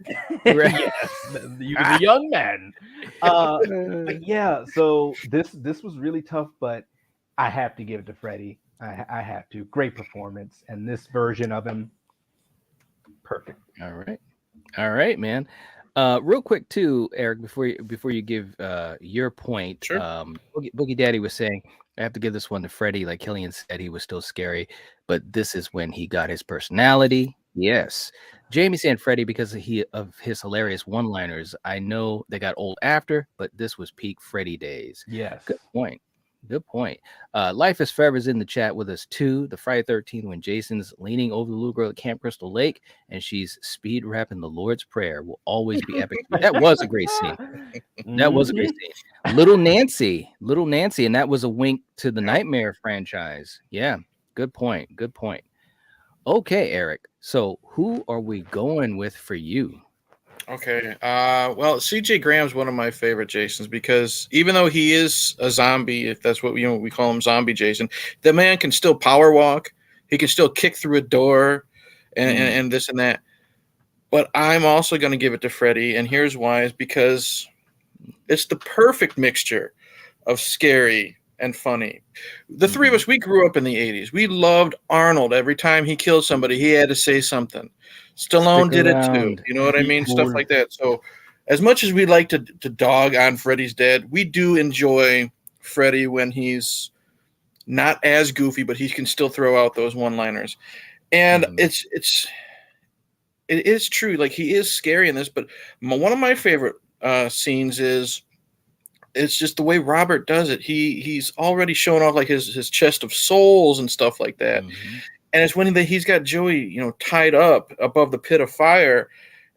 Yes, he was a young man. But yeah, so this was really tough, but I have to give it to Freddy. I have to. Great performance, and this version of him, perfect. All right, man. Real quick too, Eric, before you give your point, sure. Boogie Daddy was saying I have to give this one to Freddy. Like Killian said, he was still scary, but this is when he got his personality. Yes, Jamie saying Freddy because of his hilarious one-liners. I know they got old after, but this was peak Freddy days. Yes, good point. Good point. Life is Forever is in the chat with us too. The Friday 13th when Jason's leaning over the little girl at Camp Crystal Lake and she's speed rapping the Lord's Prayer will always be epic. That was a great scene. That was a great scene. Little Nancy, and that was a wink to the Nightmare franchise. Yeah, good point. Good point. Okay, Eric. So who are we going with for you? Okay. Well, CJ Graham's one of my favorite Jasons because even though he is a zombie, if that's what we call him, zombie Jason, the man can still power walk. He can still kick through a door and this and that. But I'm also going to give it to Freddy, and here's why: is because it's the perfect mixture of scary and funny. The three of us, we grew up in the 80s. We loved Arnold. Every time he killed somebody, he had to say something. Stallone did it too. You know what I mean? Stuff like that. So as much as we like to dog on Freddy's Dead, we do enjoy Freddy when he's not as goofy, but he can still throw out those one-liners. And it is true. Like, he is scary in this, but one of my favorite scenes is it's just the way Robert does it. He's already showing off like his chest of souls and stuff like that. Mhm. And it's when he's got Joey, tied up above the pit of fire.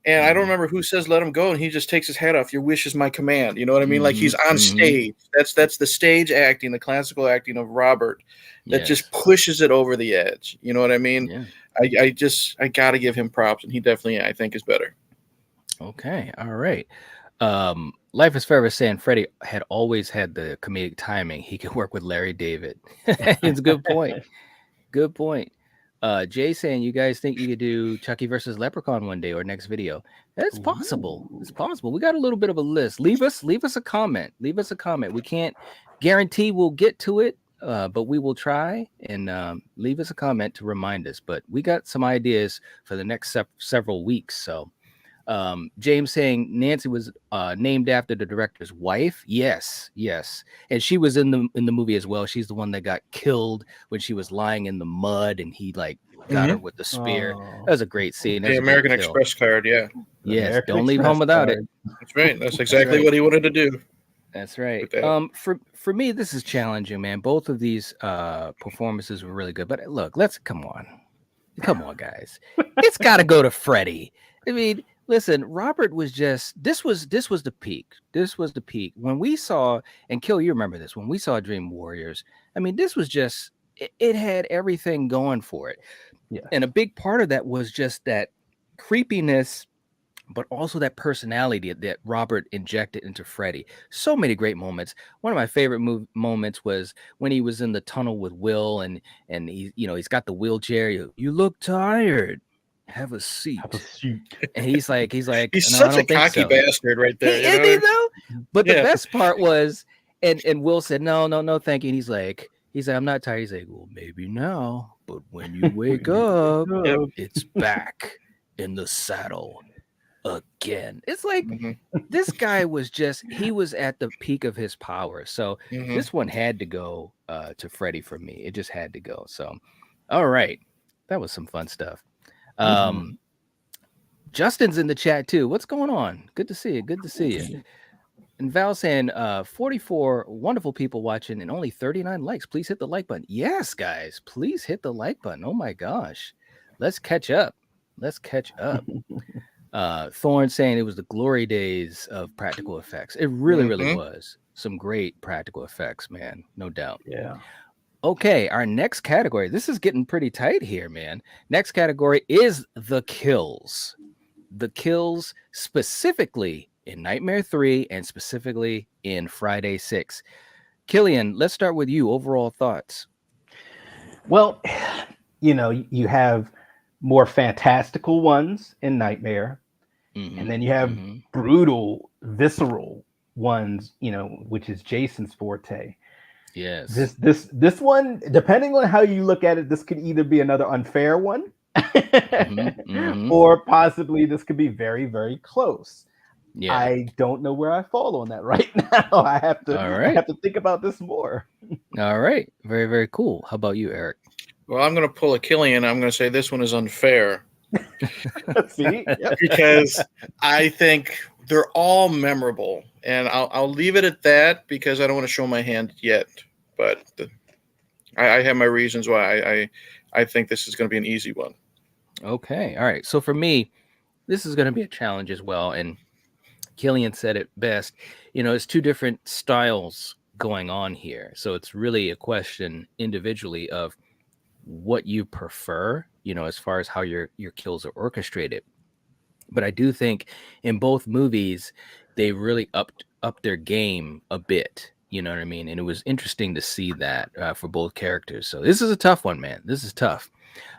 And I don't Mhm. remember who says let him go, and he just takes his hat off. Your wish is my command. You know what I mean? Like he's Mhm. on Mhm. stage. That's the stage acting, the classical acting of Robert that just Yes. pushes it over the edge. You know what I mean? Yeah. I gotta give him props, and he definitely I think is better. Okay. All right. Life is Forever saying Freddie had always had the comedic timing. He could work with Larry David. It's a good point. Good point. Jay saying you guys think you could do Chucky versus Leprechaun one day or next video. It's possible. It's possible. We got a little bit of a list. Leave us a comment. Leave us a comment. We can't guarantee we'll get to it, but we will try and leave us a comment to remind us. But we got some ideas for the next several weeks. So James saying Nancy was named after the director's wife. Yes, yes, and she was in the movie as well. She's the one that got killed when she was lying in the mud, and he like got her Mhm. with the spear. Oh, That was a great scene. That The was a great American kill. Express card, yeah. the Yes, American don't leave home Express without it. card. That's right. That's exactly right. what he wanted to do That's right. with that. For me, this is challenging, man. Both of these performances were really good. But look, come on, guys. It's got to go to Freddie. I mean, listen, Robert was just this was the peak. This was the peak when we saw and Kill. You remember this when we saw Dream Warriors. I mean, this was just it had everything going for it, Yeah. and a big part of that was just that creepiness, but also that personality that Robert injected into Freddy. So many great moments. One of my favorite moments was when he was in the tunnel with Will, and he's got the wheelchair. You look tired. Have a seat. Have a seat. And he's like, He's no, I such a don't think cocky so. bastard right there. He You is know he what I though. But the Yeah. best part was, and Will said, no, thank you. And he's like, I'm not tired. He's like, well, maybe now, but when you wake up, Yep. it's back in the saddle again. It's like Mhm. this guy was he was at the peak of his power. So Mhm. this one had to go to Freddy for me. It just had to go. So all right. That was some fun stuff. Justin's in the chat too. What's going on? Good to see you. Good to see you. And Val saying 44 wonderful people watching and only 39 likes. Please hit the like button. Yes, guys, please hit the like button. Oh my gosh. Let's catch up. Let's catch up. Thorne saying it was the glory days of practical effects. It really, really Mhm. was. Some great practical effects, man. No doubt. Yeah. Okay, our next category. This is getting pretty tight here, man. Next category is the kills. The kills specifically in Nightmare 3 and specifically in Friday 6. Killian, let's start with you. Overall thoughts. Well, you have more fantastical ones in Nightmare, and then you have brutal, visceral ones, which is Jason's forte. Yes. This one, depending on how you look at it, this could either be another unfair one, or possibly this could be very, very close. Yeah. I don't know where I fall on that right now. I have to think about this more. All right. Very, very cool. How about you, Eric? Well, I'm going to pull a Killian. I'm going to say this one is unfair. See? Yep. Because I think they're all memorable. And I'll leave it at that because I don't want to show my hand yet. But I have my reasons why I think this is going to be an easy one. Okay. All right. So for me, this is going to be a challenge as well. And Killian said it best. It's two different styles going on here. So it's really a question individually of what you prefer, as far as how your kills are orchestrated. But I do think in both movies, they really upped their game a bit. You know what I mean? And it was interesting to see that for both characters. So this is a tough one, man. This is tough.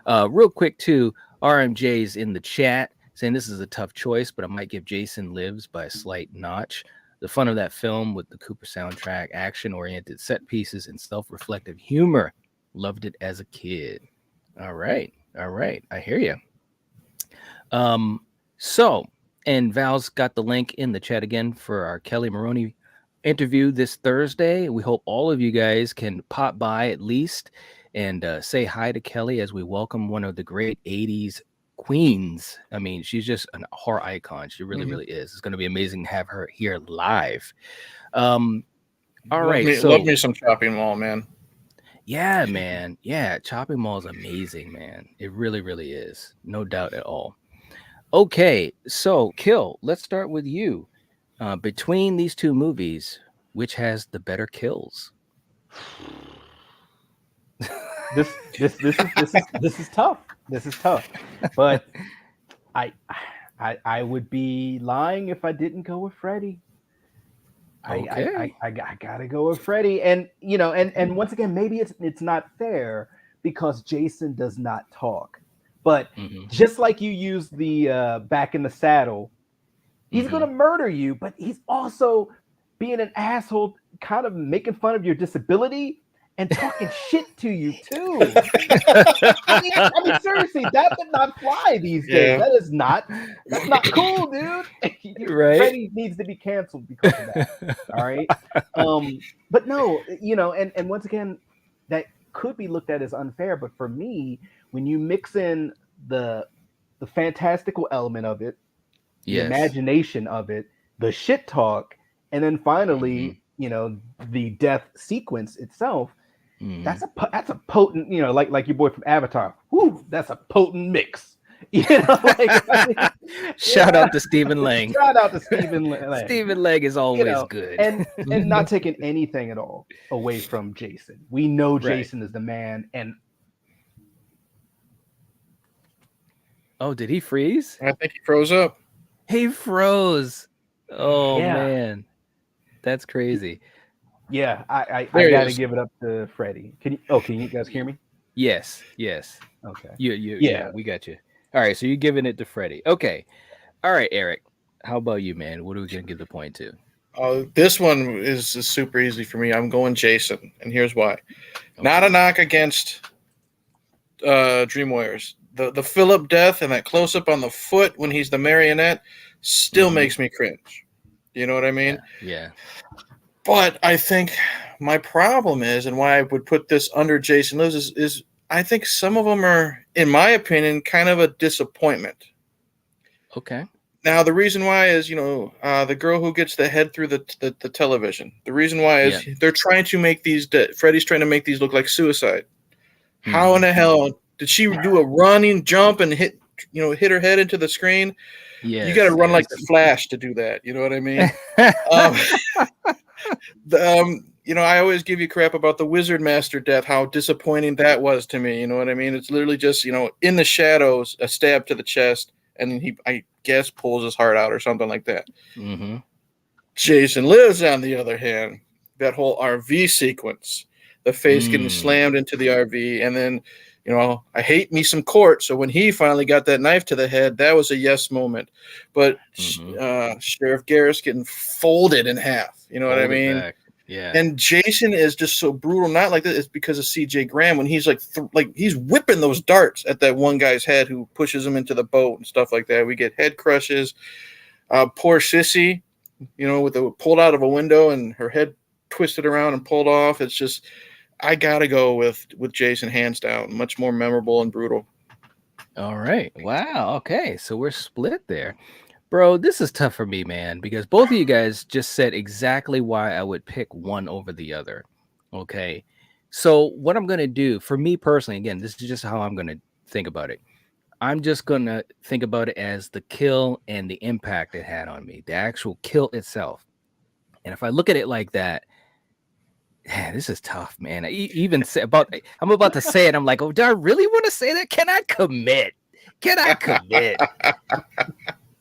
Real quick, too, RMJ's in the chat saying this is a tough choice, but I might give Jason Lives by a slight notch. The fun of that film with the Cooper soundtrack, action-oriented set pieces, and self-reflective humor. Loved it as a kid. All right. I hear you. So, and Val's got the link in the chat again for our Kelly Maroney interview this Thursday. We hope all of you guys can pop by at least and say hi to Kelly as we welcome one of the great 80s queens. I mean, she's just a horror icon. She really, really is. It's going to be amazing to have her here live. All right, love so me some Chopping Mall, man. yeah, man. Yeah, Chopping Mall is amazing, man. It really, really is. No doubt at all. Okay, so Kill, let's start with you. Between these two movies, which has the better kills? This is tough. This is tough. But I I would be lying if I didn't go with Freddy. Okay. I gotta go with Freddy, and and once again, maybe it's not fair because Jason does not talk, but Hmm. just like you use the back in the saddle, he's Hmm. gonna murder you, but he's also being an asshole, kind of making fun of your disability and talking shit to you too. I mean, seriously, that would not fly these days. Yeah. That's not cool, dude. Right? Freddy needs to be canceled because of that. All right. But no, and once again, that could be looked at as unfair. But for me, when you mix in the the fantastical element of it, the Yes. imagination of it, the shit talk, and then Hmm. finally, the death sequence itself, Hmm. that's a potent, like your boy from Avatar. Whoo, that's a potent mix. Like I mean, Shout yeah. out to Stephen Lang. Shout out to Stephen Lang. Stephen Lang is always good. And not taking anything at all away from Jason. We know Right. Jason is the man, and Oh, did he freeze? I think he froze up. He froze. Oh yeah, man, that's crazy. yeah, I There he gotta is. give it up to Freddy. Can you guys hear me? Yes, yes. Okay. Yeah, we got you. All right, so you're giving it to Freddie. Okay. All right, Eric. How about you, man? What are we gonna give the point to? This one is super easy for me. I'm going Jason, and here's why. Not a Okay. knock against Dream Warriors. The Philip death and that close up on the foot when he's the marionette still Mhm. makes me cringe. You know what I mean? Yeah. But I think my problem is, and why I would put this under Jason Lives is I think some of them are, in my opinion, kind of a disappointment. Okay. Now the reason why is, the girl who gets the head through the television. The reason why is they're trying to make these. Freddy's trying to make these look like suicide. How in the hell did she do a running jump and hit her head into the screen? Yes. You got to run like the Flash to do that. You know what I mean? I always give you crap about the Wizard Master death, how disappointing that was to me. You know what I mean? It's literally just, in the shadows, a stab to the chest, and he, I guess, pulls his heart out or something like that. Mm-hmm. Jason Lives, on the other hand, that whole RV sequence, the face getting slammed into the RV, and then, I hate me some Court. So when he finally got that knife to the head, that was a yes moment. But Sheriff Garris getting folded in half, you know what I mean? Back. Yeah. And Jason is just so brutal. Not like that. It's because of C.J. Graham when he's like he's whipping those darts at that one guy's head who pushes him into the boat and stuff like that. We get head crushes. Poor Sissy, with the pulled out of a window and her head twisted around and pulled off. It's just, I gotta go with Jason, hands down. Much more memorable and brutal. All right. Wow. Okay. So we're split there. Bro, this is tough for me, man, because both of you guys just said exactly why I would pick one over the other. Okay. So what I'm going to do, for me personally, again, this is just how I'm going to think about it. I'm just going to think about it as the kill and the impact it had on me, the actual kill itself. And if I look at it like that, this is tough, man. I'm about to say it. I'm like, oh, do I really want to say that? Can I commit?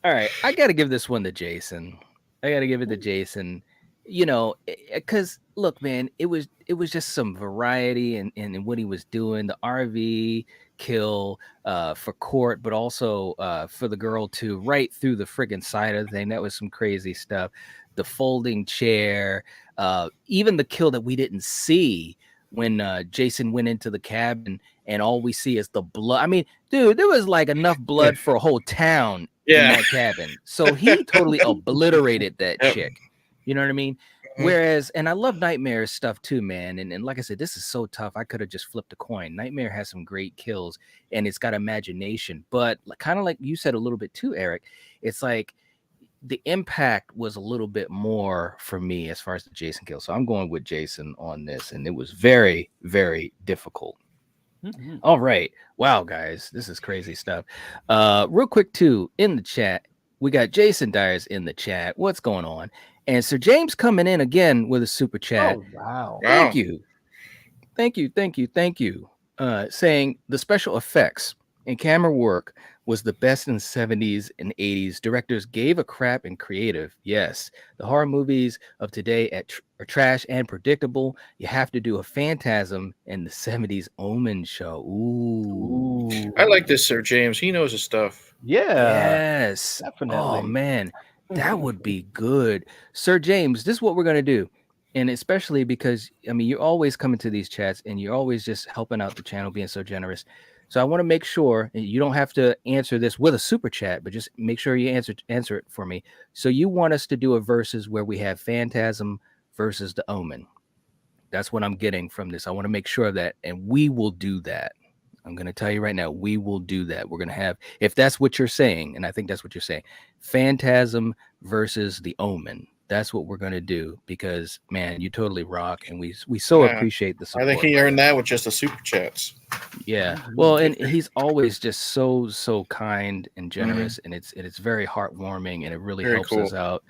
All right, I got to give this one to Jason. I got to give it to Jason. Because look, man, it was just some variety in what he was doing. The RV kill for Court, but also for the girl too, right through the friggin' side of the thing. That was some crazy stuff. The folding chair, even the kill that we didn't see when Jason went into the cabin and all we see is the blood. I mean, dude, there was like enough blood for a whole town in that cabin. So he totally obliterated that chick. You know what I mean? Whereas, and I love Nightmare's stuff too, man. And like I said, this is so tough. I could have just flipped a coin. Nightmare has some great kills and it's got imagination. But kind of like you said a little bit too, Eric, it's like the impact was a little bit more for me as far as the Jason kill. So I'm going with Jason on this, and it was very, very difficult. Mm-hmm. All right. Wow, guys, this is crazy stuff. Real quick, too, in the chat, we got Jason Dyers in the chat. What's going on? And Sir James coming in again with a super chat. Oh wow. Thank you. Thank you. Thank you. Thank you. Saying the special effects and camera work was the best in the 70s and 80s. Directors gave a crap and creative. Yes. The horror movies of today are trash and predictable. You have to do a Phantasm in the 70s Omen show. Ooh. I like this Sir James. He knows his stuff. Yeah. Yes. definitely. Oh, man. That would be good. Sir James, this is what we're going to do. And especially because, I mean, you're always coming to these chats and you're always just helping out the channel, being so generous. So I want to make sure, and you don't have to answer this with a super chat, but just make sure you answer it for me. So you want us to do a versus where we have Phantasm versus the Omen. That's what I'm getting from this. I want to make sure of that, and we will do that. I'm going to tell you right now, we will do that. We're going to have, if that's what you're saying, and I think that's what you're saying, Phantasm versus the Omen. That's what we're going to do because, man, you totally rock, and we so appreciate the support. I think he earned that with just the super chats. Yeah, well, and he's always just so kind and generous, and it's very heartwarming, and it really helps us out.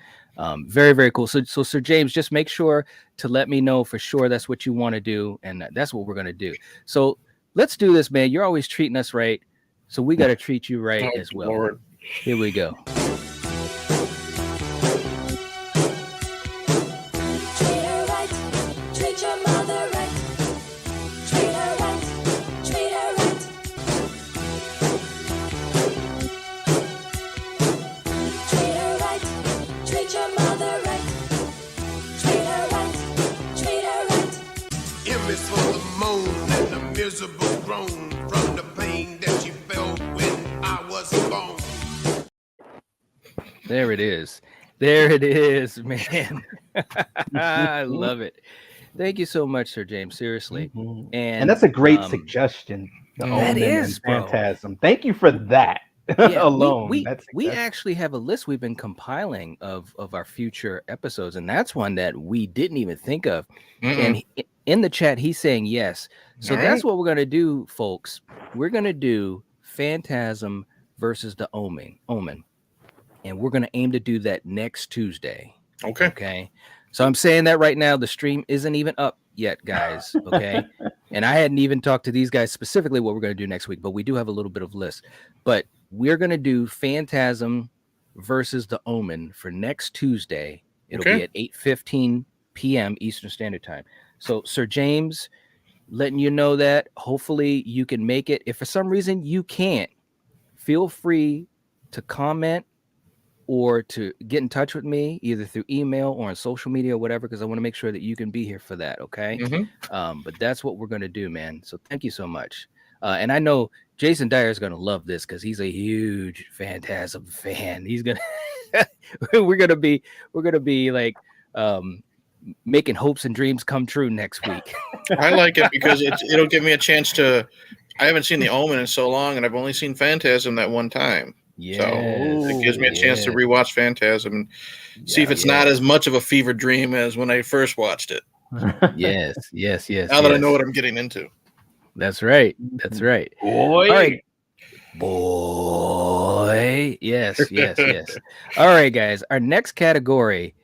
Very, very cool. So Sir James, just make sure to let me know for sure that's what you want to do, and that's what we're going to do. So let's do this, man. You're always treating us right, so we got to treat you right as well. Lord. Here we go. From the pain that she felt when I was born. There it is. There it is, man. I love it. Thank you so much, Sir James. Seriously. And that's a great suggestion. The that Omen is, and Phantasm. Thank you for that. Yeah, alone. We actually have a list we've been compiling of our future episodes, and that's one that we didn't even think of. And in the chat, he's saying yes. So that's what we're gonna do, folks. We're gonna do Phantasm versus the Omen, and we're gonna aim to do that next Tuesday. Okay. So I'm saying that right now. The stream isn't even up yet, guys. Okay. And I hadn't even talked to these guys specifically what we're gonna do next week, but we do have a little bit of list. But we're going to do Phantasm versus the Omen for next Tuesday. It'll be at 8:15 p.m. Eastern Standard Time. So, Sir James, letting you know that hopefully you can make it. If for some reason you can't, feel free to comment or to get in touch with me either through email or on social media or whatever, because I want to make sure that you can be here for that. Okay. But that's what we're going to do, man. So thank you so much. And I know Jason Dyer is going to love this because he's a huge Phantasm fan. He's going to, we're going to be like, making hopes and dreams come true next week. I like it because it'll give me a chance to, I haven't seen the Omen in so long and I've only seen Phantasm that one time. So it gives me a chance to rewatch Phantasm and see if it's not as much of a fever dream as when I first watched it. Yes. Now that I know what I'm getting into. That's right. That's right. Boy. All right. Boy. Yes. All right, guys. Our next category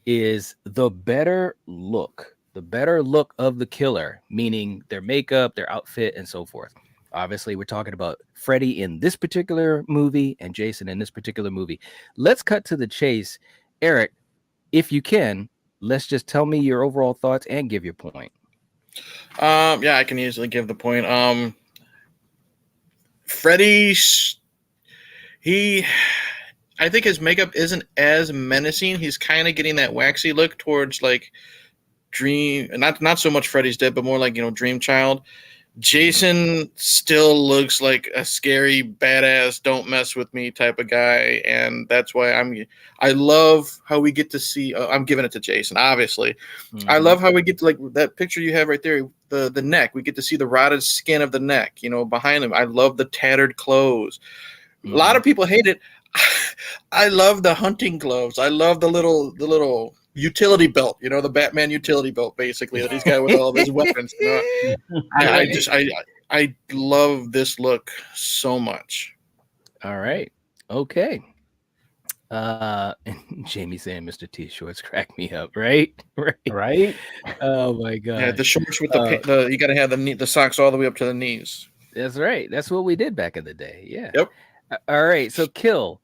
is the better look. The better look of the killer, meaning their makeup, their outfit, and so forth. Obviously, we're talking about Freddy in this particular movie and Jason in this particular movie. Let's cut to the chase. Eric, if you can, let's just tell me your overall thoughts and give your point. Yeah, I can easily give the point. Freddy, I think his makeup isn't as menacing. He's kind of getting that waxy look towards like Dream, not so much Freddy's Dead, but more like, Dream Child. Jason still looks like a scary, badass, don't mess with me type of guy, and that's why I love how we get to see. I'm giving it to Jason, obviously. I love how we get to, like, that picture you have right there, the neck. We get to see the rotted skin of the neck, behind him. I love the tattered clothes. A lot of people hate it. I love the hunting gloves. I love the little utility belt. You know, the Batman utility belt, basically, that he's got with all of his weapons. You know, I love this look so much. All right. Okay. And Jamie saying Mr. T shorts crack me up, right? Right. Right? Oh my god. Yeah, the shorts with the you got to have the socks all the way up to the knees. That's right. That's what we did back in the day. Yeah. Yep. All right. So Kill.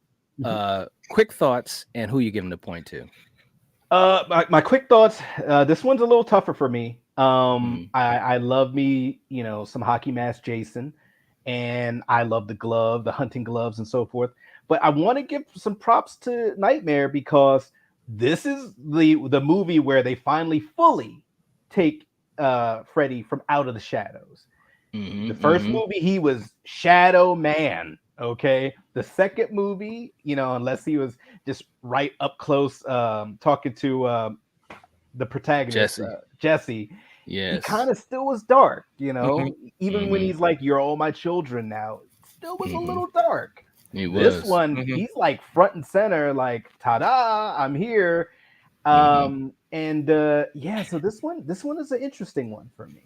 Quick thoughts and who you giving the point to? My quick thoughts. This one's a little tougher for me. Mhm. I love me, some hockey mask Jason, and I love the hunting gloves and so forth. But I want to give some props to Nightmare because this is the movie where they finally fully take Freddy from out of the shadows. The first movie, he was Shadow Man. Okay. The second movie, unless he was just right up close talking to the protagonist, Jesse, he kind of still was dark, even when he's like, "You're all my children now," it still was a little dark. This one, he's like front and center, like, "Ta-da, I'm here." So this one is an interesting one for me.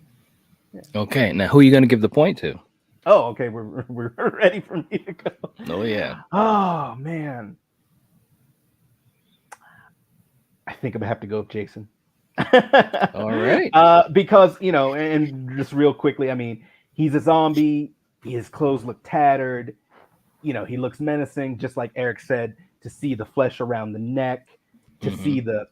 Yeah. Okay, now who are you going to give the point to? Oh, okay, we're ready for me to go. Oh yeah. Oh man, I think I'm gonna have to go with Jason. All right. Because and just real quickly, I mean, he's a zombie. His clothes look tattered. He looks menacing, just like Eric said. To see the flesh around the neck, to see the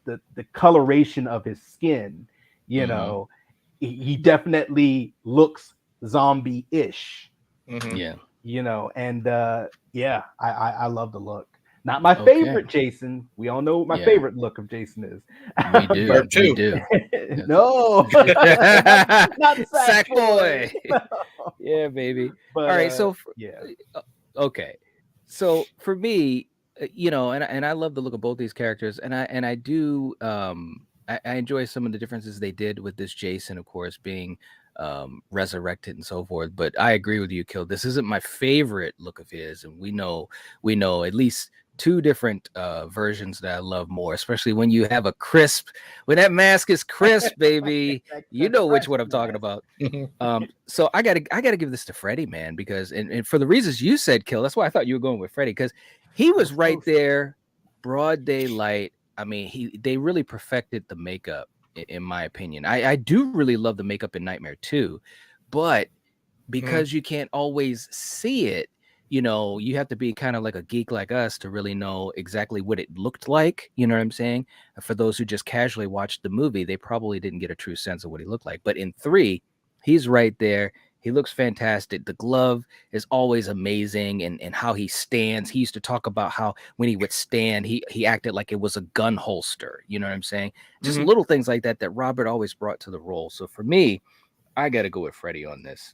coloration of his skin, he definitely looks zombie-ish. Yeah. And I love the look. Not my favorite Jason. We all know what my favorite look of Jason is. We do. We do. No. Not Sackboy. No. Yeah, baby. But, all right. Okay. So for me, and I love the look of both these characters, and I do I enjoy some of the differences they did with this Jason, of course, being resurrected and so forth. But I agree with you, Kill. This isn't my favorite look of his, and we know at least two different versions that I love more, especially when you have when that mask is crisp, baby. You know which one I'm talking about. So I gotta give this to Freddy, man, because and for the reasons you said, Kill, that's why I thought you were going with Freddy, because he was right there, broad daylight. I mean, they really perfected the makeup, in my opinion. I do really love the makeup in Nightmare 2, but because you can't always see it, you have to be kind of like a geek like us to really know exactly what it looked like. You know what I'm saying? For those who just casually watched the movie, they probably didn't get a true sense of what he looked like. But in 3, he's right there. He looks fantastic. The glove is always amazing, and how he stands. He used to talk about how when he would stand, he acted like it was a gun holster. You know what I'm saying? Just little things like that Robert always brought to the role. So for me, I got to go with Freddy on this.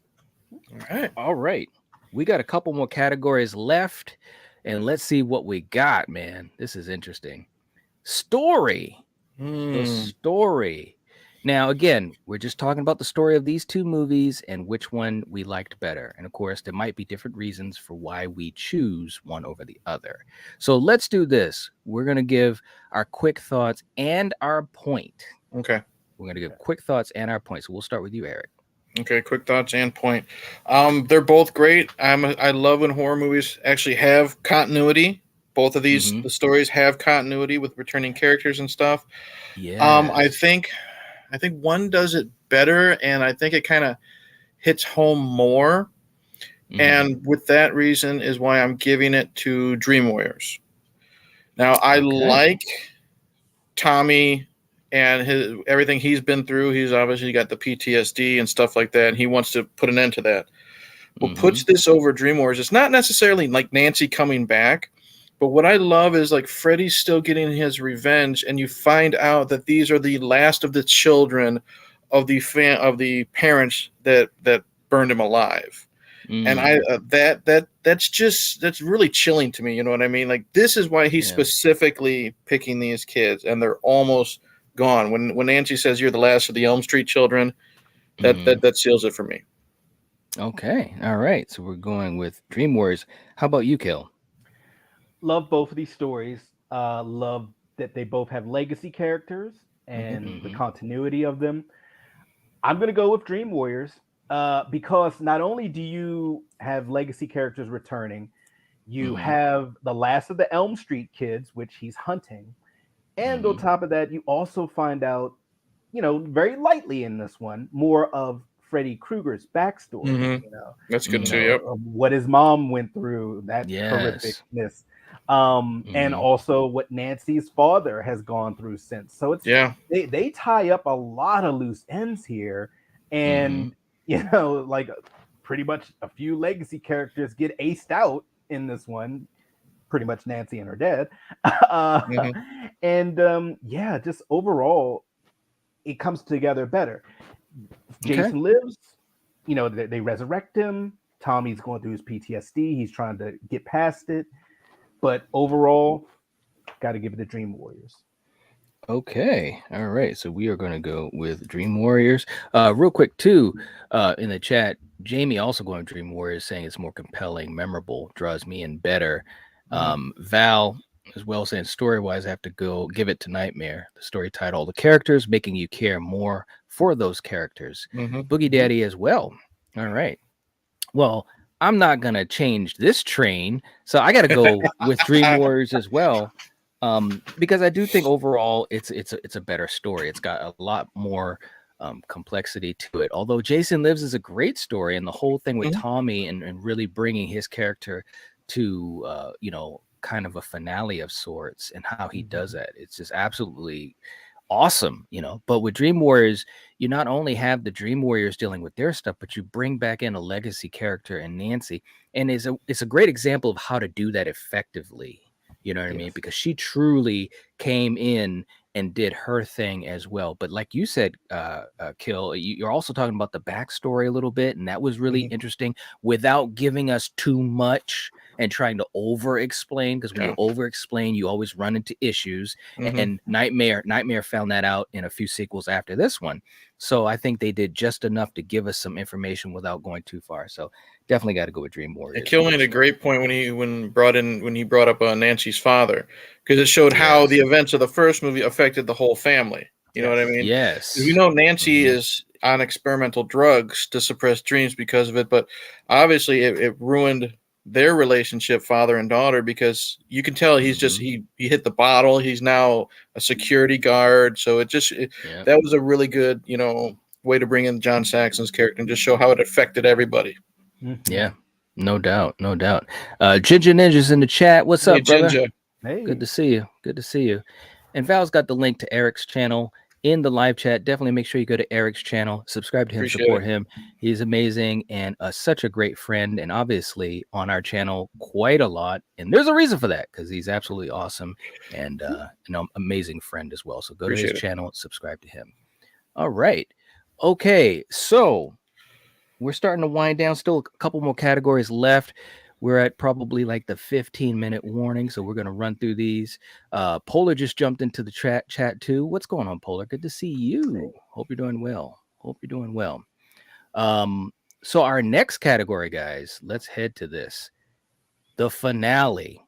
All right. We got a couple more categories left, and let's see what we got, man. This is interesting. Story. The story. Now, again, we're just talking about the story of these two movies and which one we liked better. And of course, there might be different reasons for why we choose one over the other. So let's do this. We're going to give our quick thoughts and our point. Okay. We're going to give quick thoughts and our point. So we'll start with you, Eric. Okay, quick thoughts and point. They're both great. I love when horror movies actually have continuity. Both of these the stories have continuity with returning characters and stuff. Yeah. I think one does it better, and I think it kind of hits home more. And with that reason is why I'm giving it to Dream Warriors. Now, I like Tommy and everything he's been through. He's obviously got the PTSD and stuff like that, and he wants to put an end to that. What puts this over Dream Warriors, it's not necessarily like Nancy coming back, but what I love is like Freddy's still getting his revenge, and you find out that these are the last of the children of the parents that burned him alive. And I that's really chilling to me. You know what I mean? Like, this is why he's specifically picking these kids, and they're almost gone. When Nancy says you're the last of the Elm Street children, that seals it for me. Okay, all right. So we're going with Dream Warriors. How about you, Kill? love both of these stories. Love that they both have legacy characters Mhm. and the Mhm. continuity of them. I'm gonna go with Dream Warriors because not only do you have legacy characters returning, you Mhm. have the last of the Elm Street kids, which he's hunting, and on Mhm. top of that, you also find out, very lightly in this one, more of Freddy Krueger's backstory. Mhm. That's good too. Mhm. Yep. Of what his mom went through, that Yes. horrificness, and Mhm. also what Nancy's father has gone through since. So Yeah. they tie up a lot of loose ends here, Mhm. and like pretty much a few legacy characters get aced out in this one. Pretty much Nancy and her dad, Mhm. and yeah, just overall, it comes together better. Okay. Jason lives, they resurrect him. Tommy's going through his PTSD. He's trying to get past it. But overall, got to give it to Dream Warriors. Okay. All right. So we are going to go with Dream Warriors. Real quick, too, in the chat, Jamie also going Dream Warriors, saying it's more compelling, memorable, draws me in better. Val as well saying story wise, I have to go give it to Nightmare. The story title, the characters making you care more for those characters. Mhm. Boogie Daddy as well. All right. Well, I'm not gonna change this train, so I got to go with Dream Warriors as well, because I do think overall it's a better story. It's got a lot more complexity to it. Although Jason Lives is a great story, and the whole thing with Mhm. Tommy and really bringing his character to kind of a finale of sorts, and how he does that, it's just absolutely awesome. But with Dream Warriors, you not only have the Dream Warriors dealing with their stuff, but you bring back in a legacy character in Nancy, and it's a great example of how to do that effectively. You know what I mean? Yes. Because she truly came in and did her thing as well. But like you said, Kill, you're also talking about the backstory a little bit, and that was really Mhm. interesting without giving us too much and trying to over explain, because when you Yeah. over explain, you always run into issues. Mhm. And Nightmare found that out in a few sequels after this one. So I think they did just enough to give us some information without going too far. So definitely got to go with Dream And Warriors Kill on made this a one. great point when he brought up Nancy's father, because it showed how the Yes. events of the first movie affected the whole family. You know what I Yes. mean? Yes. Nancy Mhm. is on experimental drugs to suppress dreams because of it, but obviously it ruined their relationship, father and daughter, because you can tell he's just Mhm. he hit the bottle. He's now a security guard, so Yeah. that was a really good way to bring in John Saxon's character and just show how it affected everybody. Mhm. Yeah. No doubt. No doubt. Ginger Ninja's in the chat. What's Hey up, brother? Ginger, Good Hey. to see you. Good to see you. And Val's got the link to Eric's channel in the live chat. Definitely make sure you go to Eric's channel, subscribe to him, appreciate support it. him. He's amazing and such a great friend, and obviously on our channel quite a lot. And there's a reason for that, because he's absolutely awesome and an amazing friend as well. So go to his Appreciate it. channel, subscribe to him. All right. Okay. So we're starting to wind down. Still a couple more categories left. We're at probably like the 15-minute warning, so we're going to run through these. Polar just jumped into the chat too. What's going on, Polar? Good to see you. Hope you're doing well. So our next category, guys, let's head to this. The finale.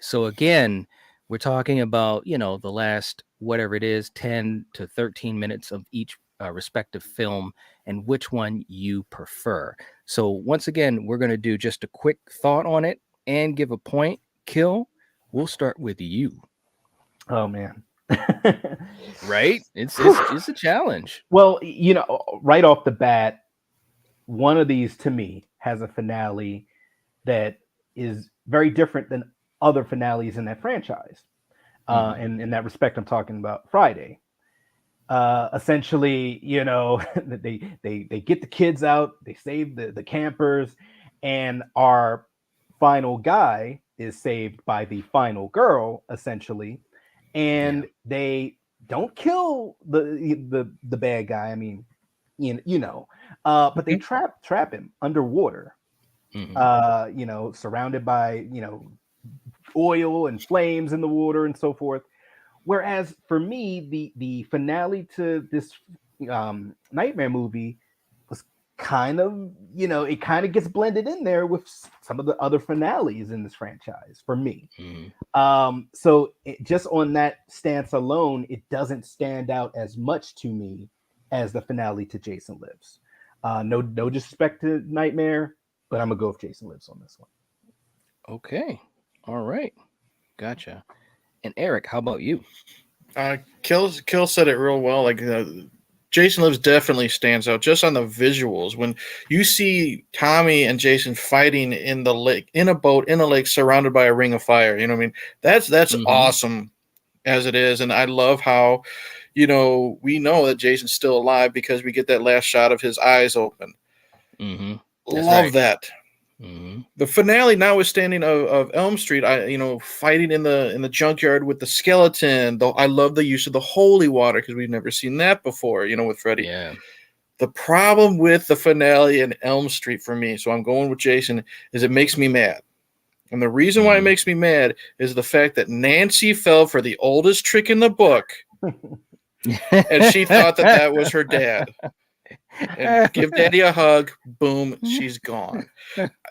So again, we're talking about, the last, whatever it is, 10 to 13 minutes of each respective film, and which one you prefer. So once again, we're going to do just a quick thought on it and give a point. Kill, we'll start with you. Oh man. Right? It's a challenge. Well, right off the bat, one of these to me has a finale that is very different than other finales in that franchise. Mhm. And in that respect, I'm talking about Friday. Essentially, they get the kids out, they save the campers, and our final guy is saved by the final girl, essentially, Yeah. and they don't kill the bad guy. I mean, but they Mhm. trap him underwater, Mhm. surrounded by oil and flames in the water and so forth. Whereas for me, the finale to this Nightmare movie was kind of, it kind of gets blended in there with some of the other finales in this franchise for me. So just on that stance alone, it doesn't stand out as much to me as the finale to Jason Lives. No disrespect to Nightmare, but I'm gonna go with Jason Lives on this one. Okay. All right. Gotcha. And Eric, how about you? Kill said it real well. Like Jason Lives definitely stands out just on the visuals. When you see Tommy and Jason fighting in the lake, in a boat, in a lake, surrounded by a ring of fire, you know what I mean? That's awesome as it is. And I love how, we know that Jason's still alive because we get that last shot of his eyes open. Love that. The finale, notwithstanding of Elm Street, fighting in the junkyard with the skeleton. Though I love the use of the holy water because we've never seen that before. With Freddy. Yeah. The problem with the finale in Elm Street for me, so I'm going with Jason, is it makes me mad. And the reason why it makes me mad is the fact that Nancy fell for the oldest trick in the book, and she thought that was her dad. And give Daddy a hug. Boom, she's gone.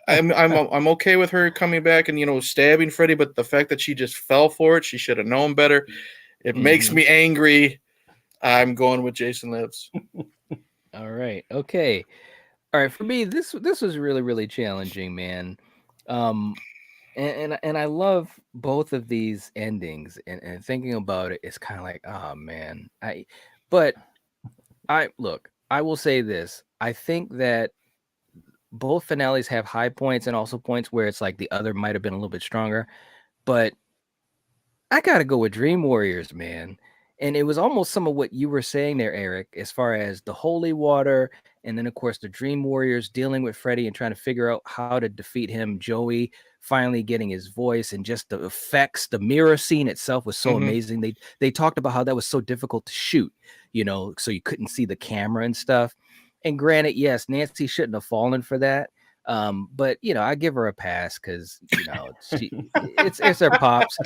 I'm okay with her coming back and stabbing Freddy, but the fact that she just fell for it, she should have known better. It makes me angry. I'm going with Jason Lives. All right. Okay. All right. For me, this was really, really challenging, man. And I love both of these endings, and thinking about it, it's kind of like, oh man. But I will say this. I think that both finales have high points and also points where it's like the other might have been a little bit stronger, but I gotta go with Dream Warriors, man. And it was almost some of what you were saying there, Eric, as far as the holy water, and then of course the Dream Warriors dealing with Freddy and trying to figure out how to defeat him. Joey finally getting his voice, and just the effects. The mirror scene itself was so amazing. They talked about how that was so difficult to shoot, so you couldn't see the camera and stuff. And granted, yes, Nancy shouldn't have fallen for that. But I give her a pass because it's her pops.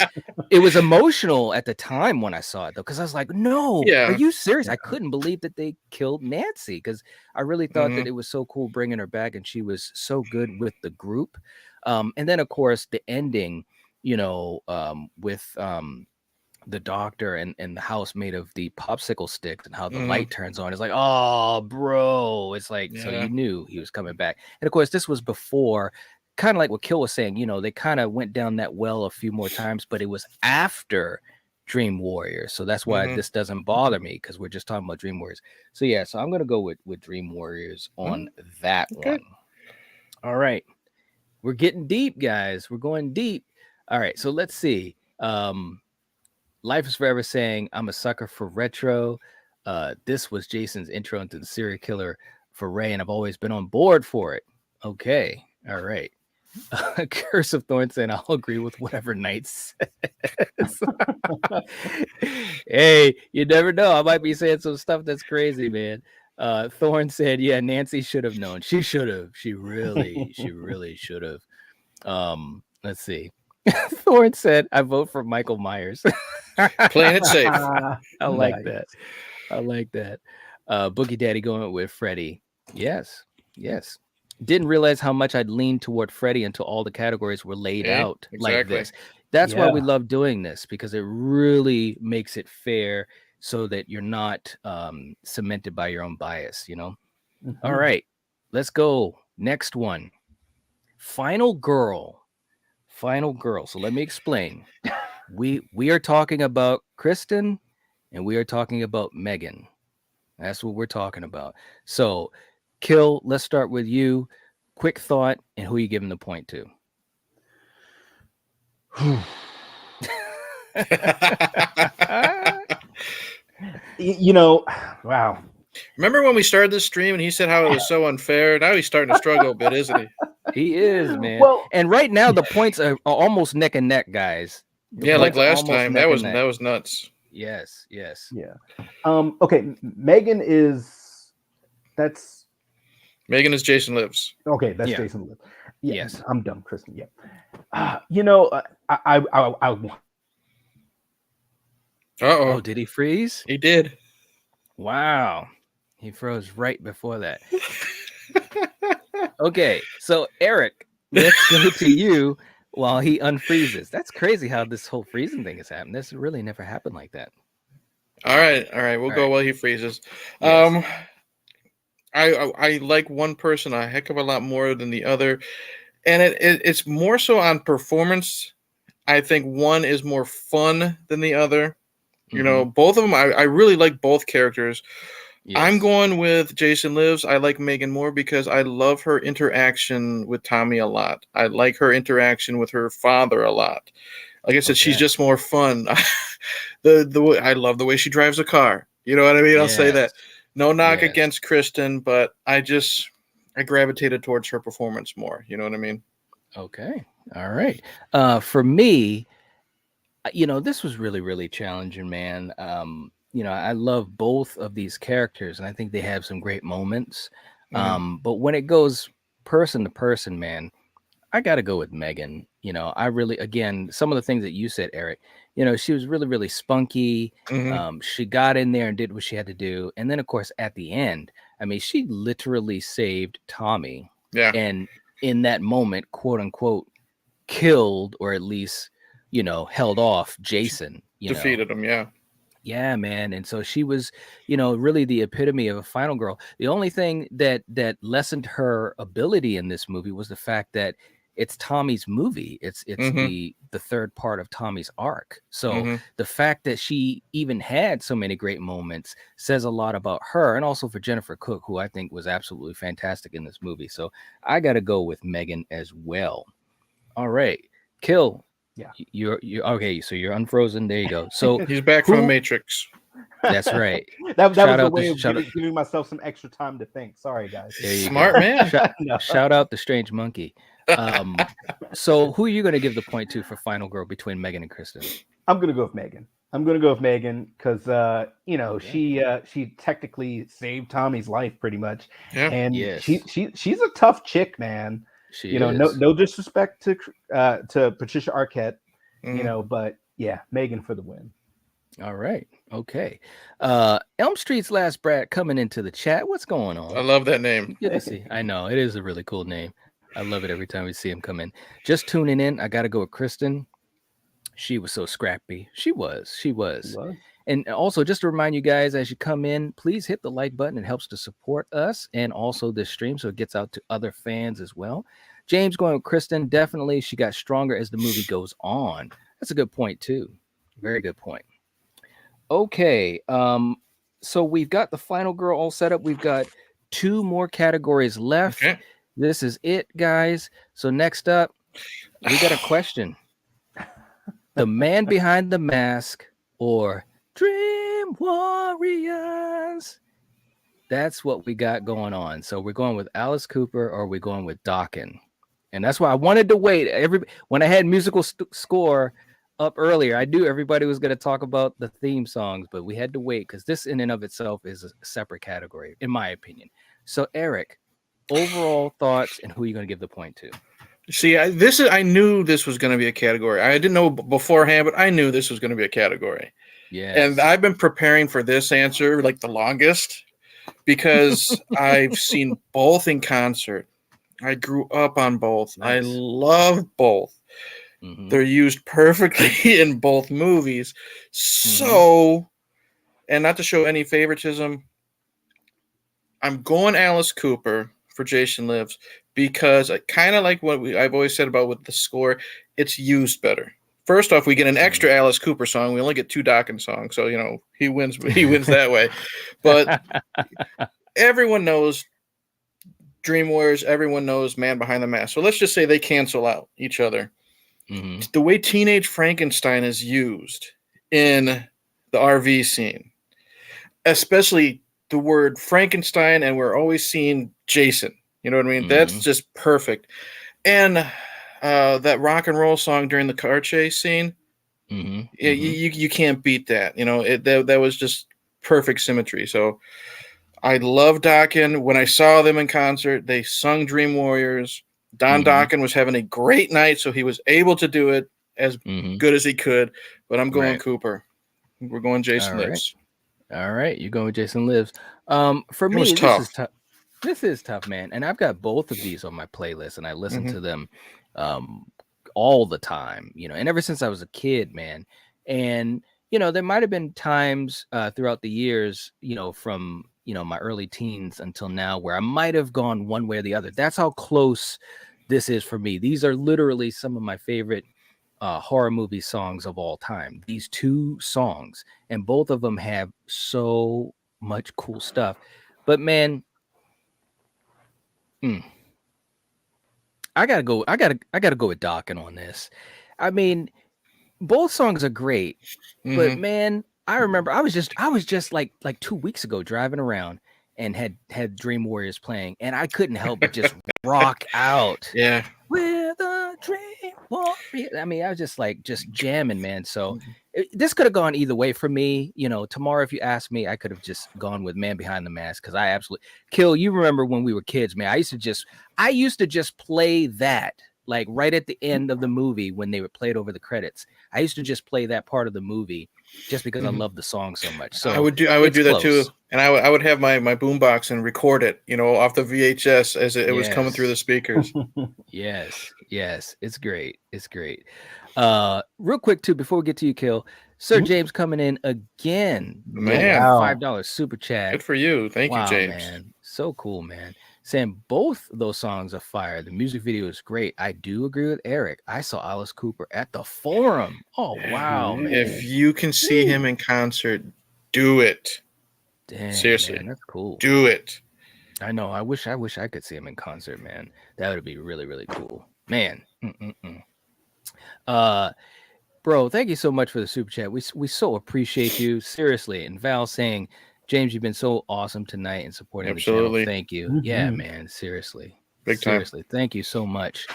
It was emotional at the time when I saw it though, because I was like, no, are you serious? I couldn't believe that they killed Nancy, because I really thought that it was so cool bringing her back, and she was so good with the group. And then of course the ending, with the doctor and the house made of the popsicle sticks, and how the light turns on. It's like, oh bro, it's like, so you knew he was coming back. And of course this was before, kind of like what Kill was saying, they kind of went down that well a few more times, but it was after Dream Warriors, so that's why this doesn't bother me, because we're just talking about Dream Warriors. So yeah, so I'm gonna go with Dream Warriors on that one. All right, we're getting deep, guys. We're going deep. All right, so let's see. Life is Forever saying, I'm a sucker for retro. This was Jason's intro into the serial killer for Ray, and I've always been on board for it. Okay. All right. Curse of Thorn saying, I'll agree with whatever Knight says. Hey, you never know. I might be saying some stuff that's crazy, man. Thorn said, yeah, Nancy should have known. She should have. She really should have. Let's see. Thorn said, I vote for Michael Myers. Playing it safe. I like that. Boogie Daddy going with Freddy. Yes. Didn't realize how much I'd lean toward Freddy until all the categories were laid out like this. That's why we love doing this, because it really makes it fair, so that you're not cemented by your own bias, All right, let's go. Next one. Final girl. So let me explain. We are talking about Kristen, and we are talking about Megan. That's what we're talking about. So, Kill, let's start with you. Quick thought, and who are you giving the point to? Wow. Remember when we started this stream and he said how it was so unfair? Now he's starting to struggle a bit, isn't he? He is, man. Well, and right now the points are almost neck and neck, guys. Like last time. That was nuts. Yes. Yeah. Okay, Megan is Jason Lives. Okay, that's Jason Lives. Yeah, yes. I'm dumb, Kristen. Yeah. I Oh, did he freeze? He did. Wow. He froze right before that. Okay, so Eric, let's go to you while he unfreezes. That's crazy how this whole freezing thing has happened. This really never happened like that. All right. We'll All go right. while he freezes. Yes. I like one person a heck of a lot more than the other, and it's more so on performance. I think one is more fun than the other. You know, both of them. I really like both characters. Yes. I'm going with Jason Lives. I like Megan more because I love her interaction with Tommy a lot. I like her interaction with her father a lot. Like I said, she's just more fun. The way, I love the way she drives a car. You know what I mean? I'll say that. Yes. No knock Yes. against Kristen, but I gravitated towards her performance more. You know what I mean? Okay. All right. For me, this was really, really challenging, man. I love both of these characters, and I think they have some great moments. But when it goes person to person, man, I got to go with Megan. I really, again, some of the things that you said, Eric, she was really, really spunky. She got in there and did what she had to do. And then, of course, at the end, I mean, she literally saved Tommy. Yeah. And in that moment, quote unquote, killed or at least, held off Jason. Defeated him. Yeah. Yeah, man. And so she was, really the epitome of a final girl. The only thing that lessened her ability in this movie was the fact that it's Tommy's movie. It's the third part of Tommy's arc. So the fact that she even had so many great moments says a lot about her, and also for Jennifer Cook, who I think was absolutely fantastic in this movie. So I got to go with Megan as well. All right, Kill. Yeah. You're okay. So you're unfrozen. There you go. So he's back from the Matrix. That's right. that was the way of giving myself some extra time to think. Sorry, guys. Smart man. Shout out the strange monkey. So who are you going to give the point to for final girl between Megan and Kristen? I'm going to go with Megan. Because she technically saved Tommy's life pretty much. Yeah. And Yes. she's a tough chick, man. She is. No disrespect to Patricia Arquette, but yeah, Megan for the win. All right. Okay. Elm Street's Last Brat coming into the chat. What's going on? I love that name. Good to see. I know it is a really cool name. I love it every time we see him come in. Just tuning in, I got to go with Kristen. She was so scrappy. She was. And also, just to remind you guys, as you come in, please hit the like button. It helps to support us and also this stream, so it gets out to other fans as well. James going with Kristen. Definitely, she got stronger as the movie goes on. That's a good point, too. Very good point. Okay. So we've got the final girl all set up. We've got 2 more categories left. Okay. This is it, guys. So next up, we got a question. The Man Behind the Mask or Dream Warriors? That's what we got going on. So we're going with Alice Cooper or we're going with Dokken. And that's why I wanted to wait. When I had musical score up earlier, I knew everybody was going to talk about the theme songs, but we had to wait because this in and of itself is a separate category, in my opinion. So Eric, overall thoughts and who are you going to give the point to? See, I knew this was going to be a category. I didn't know beforehand, but I knew this was going to be a category. Yeah. And I've been preparing for this answer like the longest because I've seen both in concert. I grew up on both. Nice. I love both. They're used perfectly in both movies. So, and not to show any favoritism, I'm going Alice Cooper for Jason Lives because I kind of like what I've always said about with the score. It's used better. First off, we get an extra Alice Cooper song. We only get 2 Dokken songs, so he wins. He wins that way. But everyone knows Dream Warriors. Everyone knows Man Behind the Mask. So let's just say they cancel out each other. The way Teenage Frankenstein is used in the RV scene, especially the word Frankenstein, and we're always seeing Jason. You know what I mean? That's just perfect. And that rock and roll song during the car chase scene, you can't beat that. That was just perfect symmetry. So I love Dokken. When I saw them in concert, they sung Dream Warriors. Don Dokken was having a great night, so he was able to do it as good as he could. But I'm going Cooper. We're going Jason Lives. All right, you're going with Jason Lives. For me, this is tough. This is tough, man. And I've got both of these on my playlist, and I listen to them all the time, and ever since I was a kid, man. And, there might have been times throughout the years, from, my early teens until now where I might have gone one way or the other. That's how close this is for me. These are literally some of my favorite horror movie songs of all time. These two songs, and both of them have so much cool stuff. But man, I gotta go with Dokken on this. I mean, both songs are great, but man, I remember I was just like 2 weeks ago driving around and had Dream Warriors playing, and I couldn't help but just rock out. Yeah. With a dream warrior. I mean, I was just jamming, man. So this could have gone either way for me. Tomorrow, if you ask me, I could have just gone with Man Behind the Mask, because I absolutely Kill. You remember when we were kids, man? I used to just play that like right at the end of the movie when they would play it over the credits. I used to just play that part of the movie just because I love the song so much. So I would do that too, and I would have my boombox and record it, off the VHS as it was coming through the speakers. Yes, it's great. Real quick too, before we get to you, Kill, Sir James coming in again, man. $5 super chat. Good for you. Thank you, James. Man. So cool, man. Saying both those songs are fire. The music video is great. I do agree with Eric. I saw Alice Cooper at the Forum. Oh wow, man. If you can see him in concert, do it. Dang, seriously, man, that's cool. Do it. I know. I wish I could see him in concert, man. That would be really, really cool, man. Bro, thank you so much for the super chat. We so appreciate you, seriously. And Val saying, James, you've been so awesome tonight and supporting the channel. Thank you. Yeah, man. Seriously. Big time. Seriously. Thank you so much.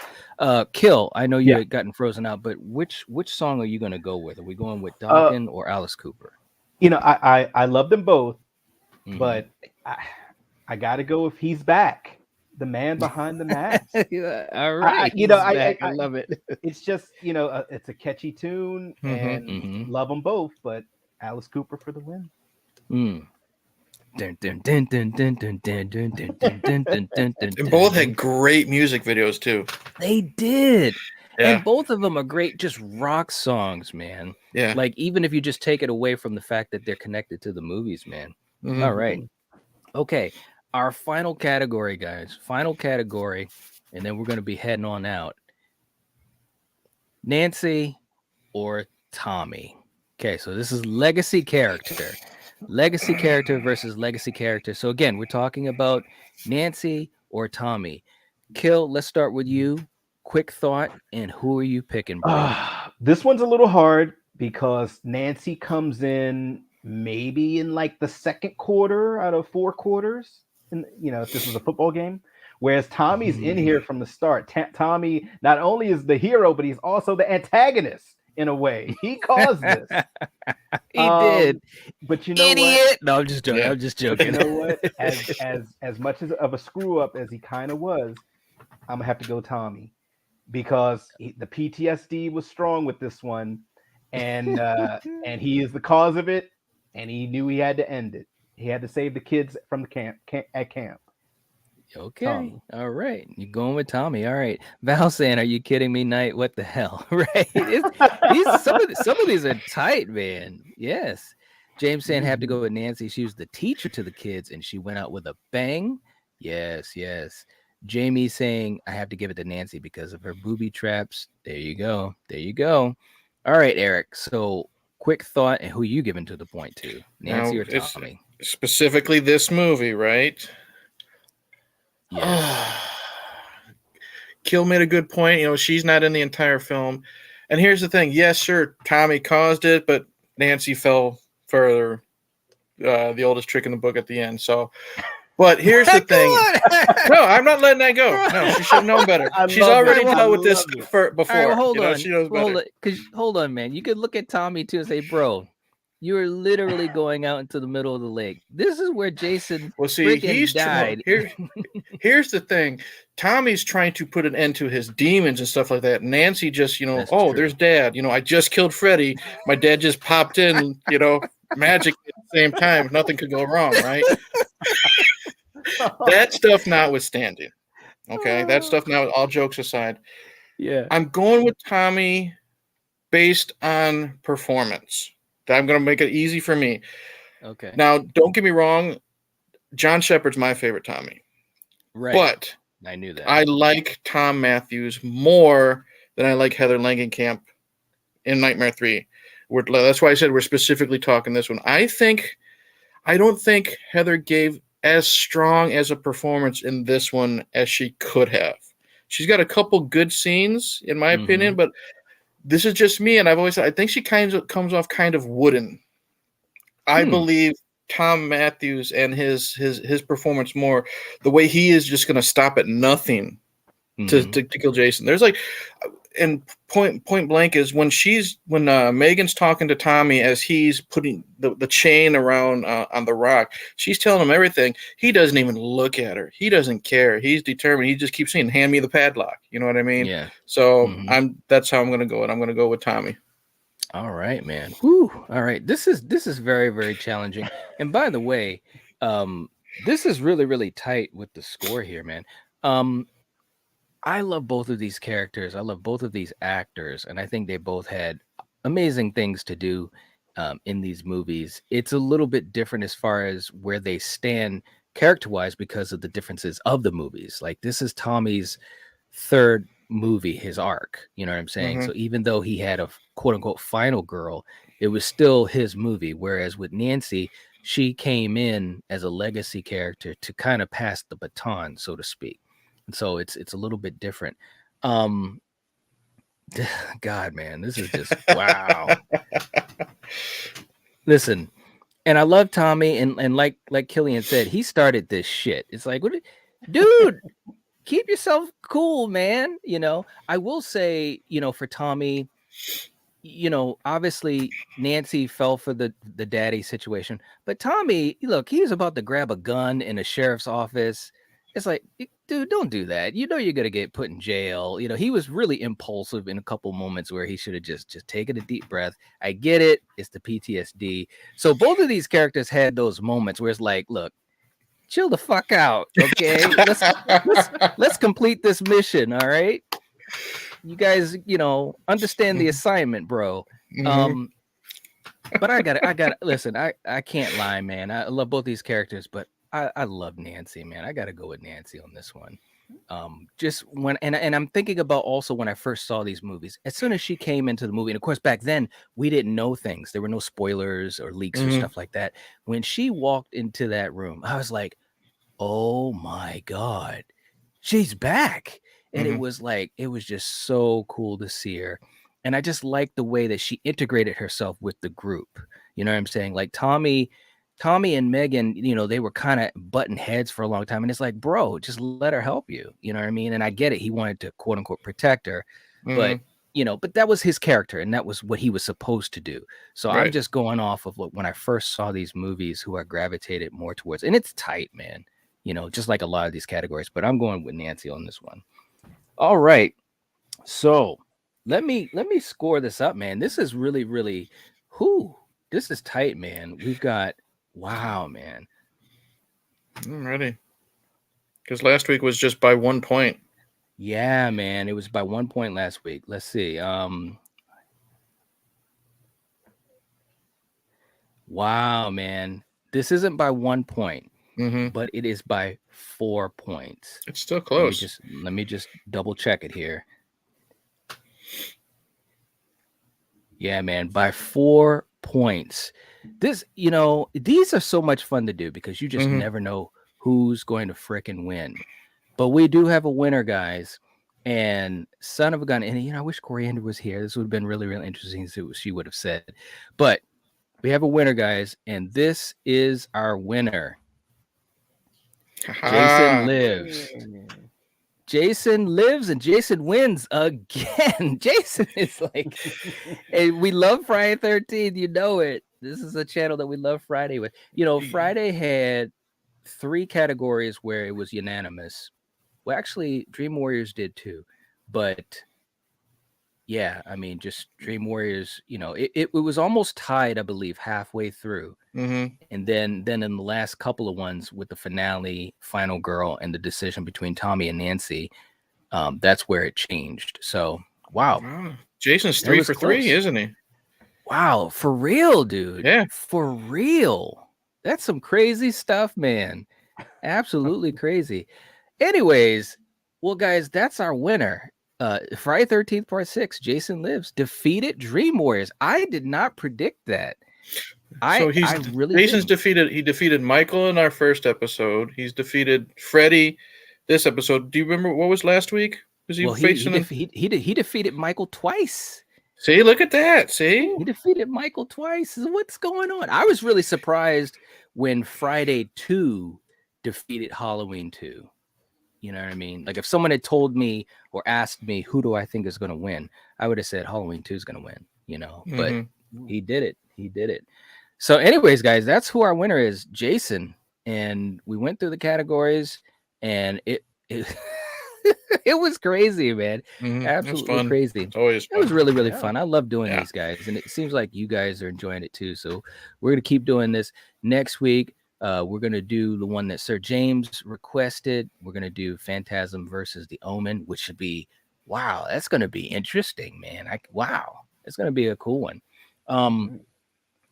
Kill, I know you had gotten frozen out, but which song are you going to go with? Are we going with Dokken or Alice Cooper? I love them both, but I got to go if He's Back. The Man Behind the Mask. All right. I love it. It's just, it's a catchy tune and love them both, but Alice Cooper for the win. And both had great music videos too. They did. Yeah. And both of them are great, just rock songs, man. Yeah. Like, even if you just take it away from the fact that they're connected to the movies, man. All right. Okay. Our final category, guys. Final category. And then we're going to be heading on out. Nancy or Tommy? Okay. So this is legacy character. Legacy character versus legacy character. So again, we're talking about Nancy or Tommy. Kill, let's start with you. Quick thought, and who are you picking, bro? This one's a little hard because Nancy comes in maybe in like the second quarter out of 4 quarters. And if this was a football game, whereas Tommy's in here from the start. Tommy not only is the hero, but he's also the antagonist in a way. He caused this. He did. But you know Idiot. what? No, I'm just joking. I'm just joking. You know what? As much of a screw up as he kind of was, I'm gonna have to go Tommy, because the PTSD was strong with this one, and he is the cause of it, and he knew he had to end it. He had to save the kids from the camp. Okay. Tommy. All right. You're going with Tommy. All right. Val saying, are you kidding me, Knight? What the hell? Right. Some of these are tight, man. Yes. James saying, have to go with Nancy. She was the teacher to the kids, and she went out with a bang. Yes. Jamie saying, I have to give it to Nancy because of her booby traps. There you go. All right, Eric. So quick thought, and who you giving to the point to? Nancy or Tommy? Specifically this movie, right? Yeah. Kill made a good point. She's not in the entire film. And here's the thing. Yes, sure, Tommy caused it, but Nancy fell for the oldest trick in the book at the end. So, but here's the thing. No, I'm not letting that go. No, she should have known better. She's already dealt with this before. Right, hold on. She knows better. Hold on, man. You could look at Tommy too and say, bro, you are literally going out into the middle of the lake. This is where Jason he's died. Here's the thing. Tommy's trying to put an end to his demons and stuff like that. Nancy just, That's true. There's Dad. I just killed Freddy. My dad just popped in, magic at the same time. Nothing could go wrong, right? that stuff notwithstanding, okay, that stuff now, all jokes aside, Yeah. I'm going with Tommy based on performance. I'm going to make it easy for me. Okay. Now, don't get me wrong, John Shepard's my favorite Tommy, Right. but I knew that. I like Tom Matthews more than I like Heather Langenkamp in Nightmare 3. That's why I said we're specifically talking this one. I don't think Heather gave as strong as a performance in this one as she could have. She's got a couple good scenes, in my opinion, but this is just me, and I've always said I think she kind of comes off kind of wooden. I believe Tom Matthews and his performance more, the way he is just going to stop at nothing to kill Jason. There's like, and point blank is when Megan's talking to Tommy as he's putting the chain around on the rock, she's telling him everything. He doesn't even look at her. He doesn't care. He's determined. He just keeps saying, "Hand me the padlock." You know what I mean? Yeah. So that's how I'm going to go, and I'm going to go with Tommy. All right, man. Whew. All right. This is very, very challenging. And by the way, this is really, really tight with the score here, man. I love both of these characters. I love both of these actors, and I think they both had amazing things to do in these movies. It's a little bit different as far as where they stand character-wise because of the differences of the movies. Like this is Tommy's third movie, his arc. You know what I'm saying? So even though he had a quote unquote final girl, it was still his movie. Whereas with Nancy, she came in as a legacy character to kind of pass the baton, so to speak. And so it's a little bit different. God, man, this is just wow. Listen, and I love Tommy, and like Killian said, he started this shit. It's like, dude, keep yourself cool, man. You know, I will say, for Tommy, obviously Nancy fell for the daddy situation, but Tommy, look, he was about to grab a gun in a sheriff's office. It's like, dude, don't do that. You're gonna get put in jail. He was really impulsive in a couple moments where he should have just taken a deep breath. I get it. It's the PTSD. So both of these characters had those moments where it's like, look, chill the fuck out, okay? Let's complete this mission, all right? You guys, understand the assignment, bro. But I gotta listen. I can't lie, man. I love both these characters, but I love Nancy, man. I gotta go with Nancy on this one. Just when and I'm thinking about also when I first saw these movies. As soon as she came into the movie, and of course back then we didn't know things. There were no spoilers or leaks or stuff like that. When she walked into that room, I was like, oh my God, she's back. And it was just so cool to see her. And I just like the way that she integrated herself with the group. You know what I'm saying? Like Tommy and Megan, they were kind of button heads for a long time. And it's like, bro, just let her help you. You know what I mean? And I get it. He wanted to quote unquote protect her, but but that was his character and that was what he was supposed to do. So I'm just going off of when I first saw these movies, who I gravitated more towards. And it's tight, man. Just like a lot of these categories, but I'm going with Nancy on this one. All right. So let me score this up, man. This is really, really, this is tight, man. We've got, wow, man. I'm ready. Because last week was just by 1 point. Yeah, man. It was by 1 point last week. Let's see. Wow, man. This isn't by 1 point. But it is by 4 points. It's still close. Let me just double check it here. Yeah, man, by 4 points. This, these are so much fun to do because you just never know who's going to frickin' win. But we do have a winner, guys. And son of a gun. And I wish Coriander was here. This would have been really, really interesting to see what she would have said. But we have a winner, guys, and this is our winner. Jason lives. Jason lives and Jason wins again. Jason is like, hey, we love Friday 13th. You know it. This is a channel that we love Friday with. Friday had 3 categories where it was unanimous. Well, actually, Dream Warriors did too. But yeah, I mean, just Dream Warriors, it was almost tied, I believe, halfway through. Mm-hmm. And then in the last couple of ones with the finale, Final Girl, and the decision between Tommy and Nancy, that's where it changed. So, wow, Wow. Jason's that 3 was for 3, close. isn't he? Wow, for real, dude. Yeah. For real. That's some crazy stuff, man. Absolutely crazy. Anyways, well, guys, that's our winner. Friday 13th, part 6, Jason Lives defeated Dream Warriors. I did not predict that. So I really Jason's didn't. he defeated Michael in our first episode. He's defeated Freddy this episode. Do you remember what was last week? Was he Well, facing him? he defeated Michael twice. See, look at that. See? He defeated Michael twice. What's going on? I was really surprised when Friday 2 defeated Halloween 2. You know what I mean? Like if someone had told me or asked me who do I think is going to win, I would have said Halloween 2 is going to win, but he did it. He did it. So anyways, guys, that's who our winner is, Jason. And we went through the categories and it it was crazy, man. Absolutely fun. crazy. It's always fun. It was really, really Yeah. fun. I love doing Yeah. these guys. And it seems like you guys are enjoying it too. So we're going to keep doing this. Next week, we're going to do the one that Sir James requested. We're going to do Phantasm versus the Omen, which should be, wow, that's going to be interesting, man. Wow, it's going to be a cool one.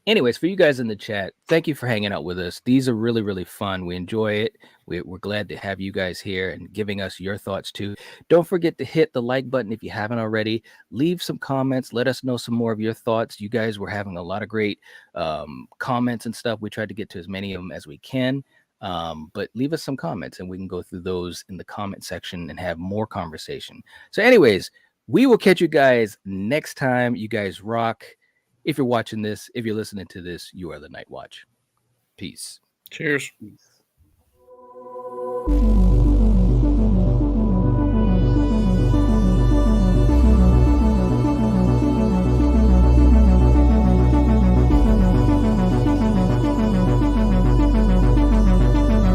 Anyways, for you guys in the chat, thank you for hanging out with us. These are really, really fun. We enjoy it. We're glad to have you guys here and giving us your thoughts too. Don't forget to hit the like button if you haven't already. Leave some comments. Let us know some more of your thoughts. You guys were having a lot of great comments and stuff. We tried to get to as many of them as we can. But leave us some comments and we can go through those in the comment section and have more conversation. So anyways, we will catch you guys next time. You guys rock. If you're watching this, if you're listening to this, you are the Nightwatch. Peace. Cheers. Peace.